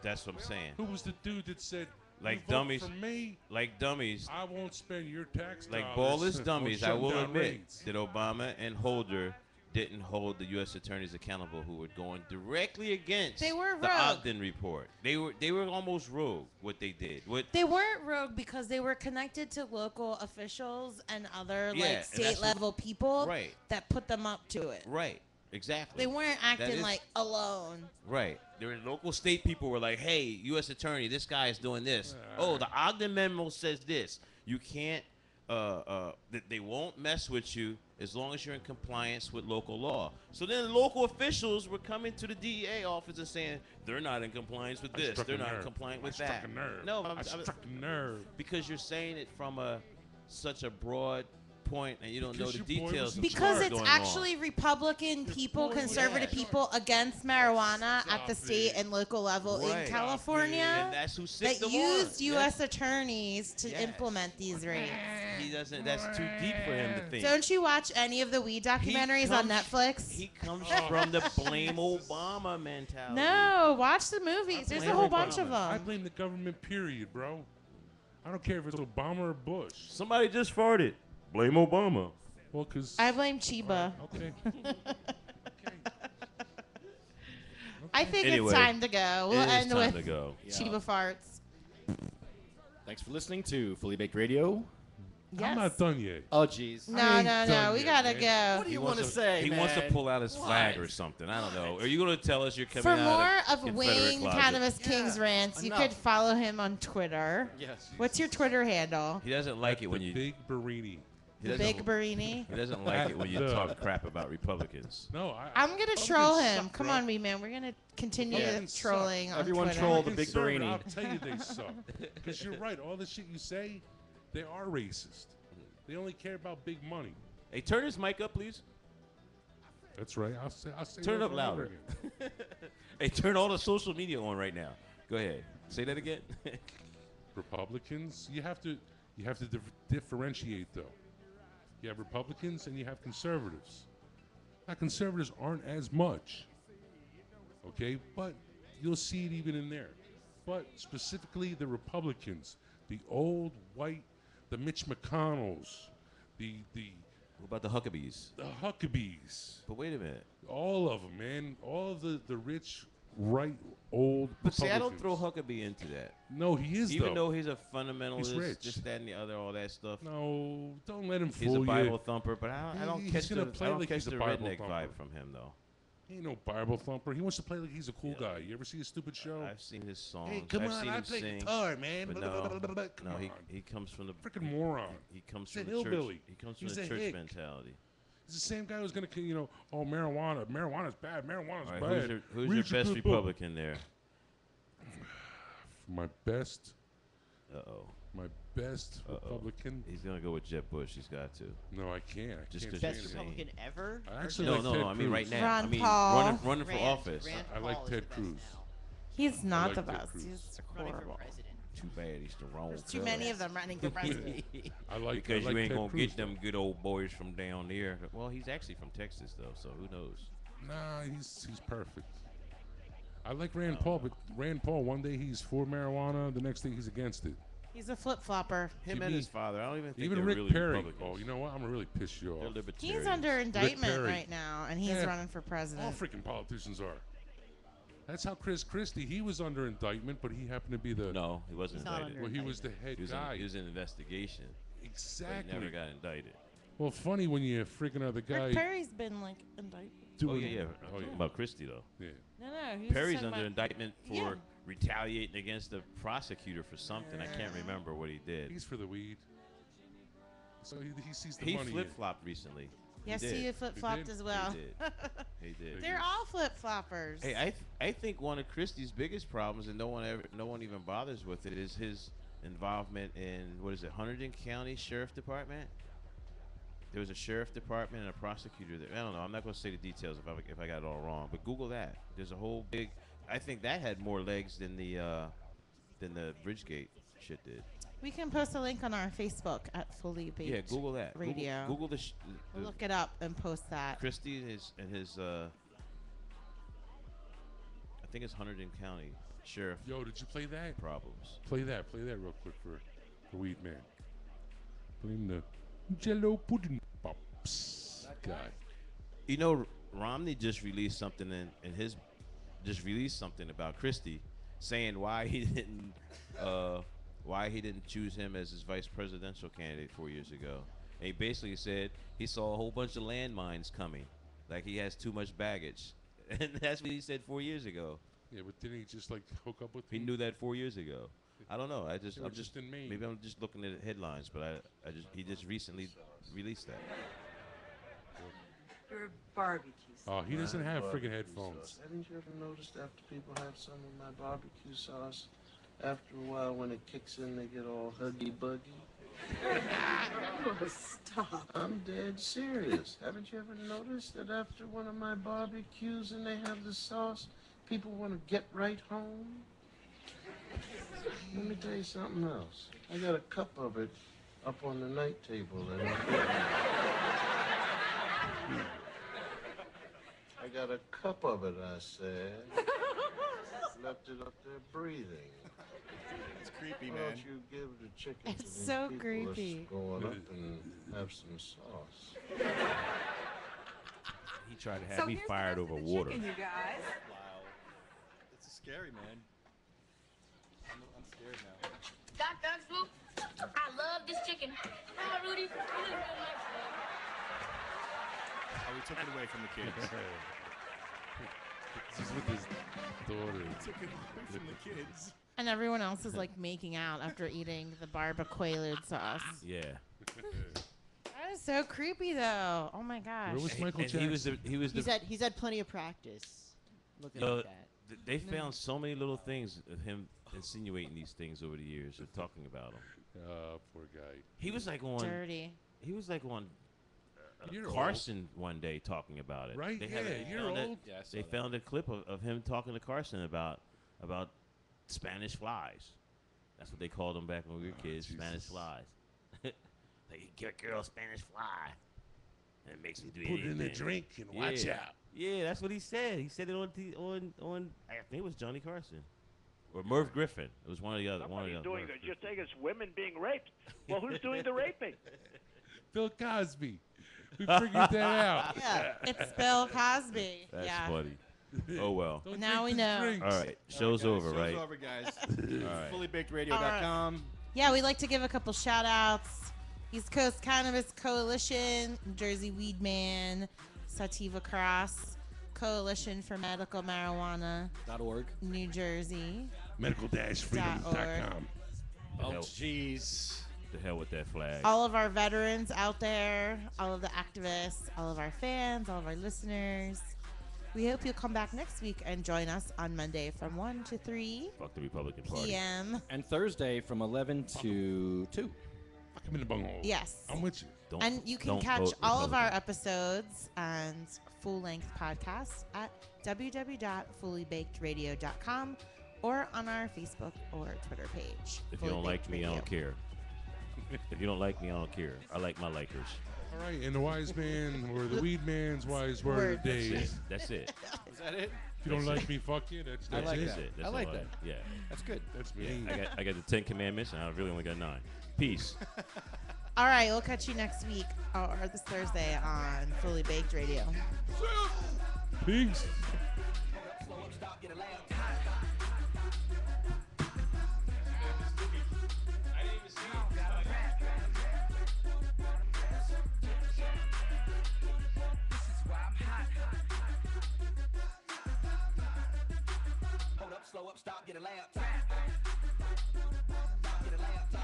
That's what I'm saying. Who was the dude that said, Like you vote dummies. for me, Like dummies, I won't spend your tax like dollars ballless on dummies, I shutting will down admit raids." that Obama and Holder didn't hold the U.S. attorneys accountable who were going directly against They were the rogue. Ogden report. They were almost rogue what they did. What They weren't rogue because they were connected to local officials and other Yeah, and like that's state level people Right. that put them up to it. Right. Exactly. They weren't acting is- like alone. Right. There were local state people were like, hey, U.S. attorney, this guy is doing this. Oh, the Ogden memo says this. You can't, they won't mess with you as long as you're in compliance with local law. So then local officials were coming to the DEA office and saying, they're not in compliance with I this. struck They're a not in nerve. compliance I with struck that. a nerve. No, I struck a nerve. because you're saying it from such a broad point and you don't know Because the your boy details was of in Because what's it's going actually Republican people, boy was conservative in people against marijuana at the Stop state it. and local level Right. in California And that's who sicked that the used warrant. U.S. attorneys to Yes. implement these raids. He doesn't. That's too deep for him to think. Don't you watch any of the weed documentaries on comes- Netflix? He comes from the blame Obama mentality. No, watch the movies. There's a blame whole bunch of Obama. I them. blame the government, period, bro. I don't care if it's Obama or Bush. Somebody just farted. Blame Obama. Well, because... I blame Chiba. Okay. I think Anyway, it's time to go. We'll It is end time with to go. Yeah. Chiba farts. Thanks for listening to Fully Baked Radio. Yes. I'm not done yet. Oh, jeez. No, I ain't no, no. done We yet, gotta man. go. What do you wants want to to- say, He man? wants to pull out his flag or What? something. I don't know. Are you going to tell us you're coming For out more of of Confederate Wayne closet? Cannabis King's Yeah, rants, you enough. could follow him on Twitter. Yes. What's your Twitter handle? He doesn't like it when the you. Big Barini. He The doesn't, Big Barini. he doesn't like it when you The- talk crap about Republicans. No, I'm gonna I'm troll gonna him. suck, Come bro. on, man. We're gonna continue Yeah. the trolling on Everyone Twitter. troll the Big Conservative, Barini. I'll tell you they suck. Because you're right. All the shit you say, they are racist. They only care about big money. Hey, turn his mic up, please. That's right. I'll say Turn it that up over and over louder. again. Hey, turn all the social media on right now. Go ahead. Say that again. Republicans, you have to differentiate though. You have Republicans and you have conservatives. Now conservatives aren't as much, okay, but you'll see it even in there. But specifically the Republicans, the old white, the Mitch McConnells, the What about the Huckabees? Huckabees, But wait a minute. all of them, man, all of the rich, right, old But see, I Republicans. don't throw Huckabee into that. No, he is Even though. though he's a fundamentalist, rich. this, that, and the other, all that stuff. No, don't let him He's fool a you. Bible thumper, but I don't He's catch gonna the, play I don't like catch he's a the Bible redneck thumper. vibe from him, though. He ain't no Bible thumper. He wants to play like he's a cool guy. You ever see his stupid show? I've seen his songs. Hey, come I've on, seen I him play sing. guitar, man. But Blah, blah, blah, blah, blah. Come no, on. he comes from the Freaking moron. He comes He's from a the church. hillbilly. He comes from He's the a church hick. mentality. He's the same guy who's gonna, oh, marijuana. Marijuana's bad. Marijuana's All right, bad. who's Read your best good book. Republican there? My best Uh-oh. Republican. He's gonna go with Jeb Bush. He's got to. No, I can't. I Just can't 'cause say Best you're anything. Republican ever? I actually No, like no, Ted no. I mean, right Cruz. now. Ron I mean, Paul. running for Rand- office. Rand I like Paul is Ted the best Cruz. now. He's not like the Ted best. Cruz. He's Running for horrible. president. Too bad he's the wrong. There's too color. many of them running for president. I like Because I like you ain't Ted gonna Cruz, get them good old boys from down there. Well, he's actually from Texas though, so who knows? Nah, he's perfect. I like Rand Paul, but Rand Paul, one day he's for marijuana, the next day he's against it. He's a flip flopper. Him To and me, his father. I don't even think Even they're Rick really Perry. Republicans. Oh, you know what? I'm gonna really piss you They're off. libertarians. He's under indictment Perry. right now, and he's Yeah. running for All president. freaking politicians are. That's how Chris Christie, he was under indictment, but he happened to be the. No, he wasn't He's not indicted. Well, he was the head He was, guy. he was in investigation. But Exactly. he never got indicted. Well, funny when you freaking other guy Rick Perry's been like indicted. doing. Oh yeah. Oh yeah. About Christie though. Yeah. No, he was Perry's talking under about- indictment for Yeah. retaliating against the prosecutor for something. I can't remember what he did. He's for the weed. So he sees the He money. flip flopped recently. Yes, he did. he flip flopped did? as well. He did. He did. They're all flip floppers. Hey, I think one of Christie's biggest problems, and no one even bothers with it, is his involvement in what is it, Hunterdon County Sheriff Department. There was a sheriff department and a prosecutor there. I don't know. I'm not going to say the details if I got it all wrong, but Google that. There's a whole big. I think that had more legs than the Bridgegate shit did. We can post a link on our Facebook at Fully Baked Yeah, Google that. Radio. Google the We'll look it up and post that. Christie and his I think it's Hunterdon County Sheriff Yo, did you play that? problems. Play that real quick for Weed Man. Play him the Jello pudding pops guy. You know, Romney just released something about Christie, saying why he didn't choose him as his vice presidential candidate 4 years ago. And he basically said he saw a whole bunch of landmines coming, like he has too much baggage, and that's what he said 4 years ago. Yeah, but didn't he just like hook up with He him? knew that 4 years ago. I don't know. They were just in Maine. Maybe I'm just looking at headlines, but he just recently released that. Your barbecue Oh, he doesn't have Barbecue freaking headphones. sauce. Haven't you ever noticed after people have some of my barbecue sauce, after a while when it kicks in, they get all huggy buggy? Oh, stop. I'm dead serious. Haven't you ever noticed that after one of my barbecues and they have the sauce, people want to get right home? Let me tell you something else. I got a cup of it up on the night table. I got a cup of it, I said. Left it up there breathing. It's creepy, Why man. don't you give the chicken to It's these so people creepy. that's going up and have some sauce? He tried to have me fired over water. Chicken, you guys. Wow. It's scary, man. I'm scared now. Doc Swoop, I love this chicken. Oh, Rudy. Oh, we took it away from the kids. He's with his daughter. We took it away from the kids. And everyone else is like making out after eating the barbacoa sauce. Yeah. That is so creepy, though. Oh my gosh. Where was Michael And Jackson? he was the He's had plenty of practice looking Yo, like that. they found so many little things of him insinuating these things over the years or talking about him. Poor guy. He was like on. Dirty. He was like on You're Carson one day talking about it. Right? They Yeah, have it- you're found it- old. Yeah, I saw They that. found a clip of him talking to Carson about Spanish flies. That's what they called them back when we were kids. Jesus. Spanish flies. Like you get a girl a Spanish fly, and it makes me do Put it in the anything. drink and watch Yeah. out. Yeah, that's what he said. He said it on I think it was Johnny Carson or Merv Griffin. It was one of the other. One of Somebody's the doing Merv it. You're Griffin. saying it's women being raped. Well, who's doing the raping? Bill Cosby. We figured that out. Yeah. It's Bill Cosby. That's yeah. funny. Oh well. Don't Now drink we this know. drink. All right, show's All over, guys, right? Show's over, guys. All right. FullyBakedRadio.com. Yeah, we'd like to give a couple shout outs. East Coast Cannabis Coalition, New Jersey Weed Man, Sativa Cross, Coalition for Medical Marijuana, .org. New Jersey. Medical-freedom.com. Oh, Hell. jeez. The hell with that flag. All of our veterans out there, all of the activists, all of our fans, all of our listeners. We hope you'll come back next week and join us on Monday from 1 to 3 Fuck the Republican Party. p.m. And Thursday from 11 to 2. Fuck him in the bunghole. Yes. I'm with you. Don't, And you can don't catch vote all of our Republican. episodes and full-length podcasts at www.fullybakedradio.com or on our Facebook or Twitter page. If you Fully don't like Baked me, I Radio. don't care. If you don't like me, I don't care. I like my likers. All right, and the wise man or the weed man's wise word of the day. That's it. Is that it? If you don't like me, fuck you. That's I like it. that. That's I like all that. Yeah. That's good. That's me. I got the 10 commandments, and I really only got 9. Peace. All right, we'll catch you next week or this Thursday on Fully Baked Radio. Peace. Slow up, stop, get a laptop. Get a laptop.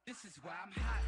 This is why I'm hot.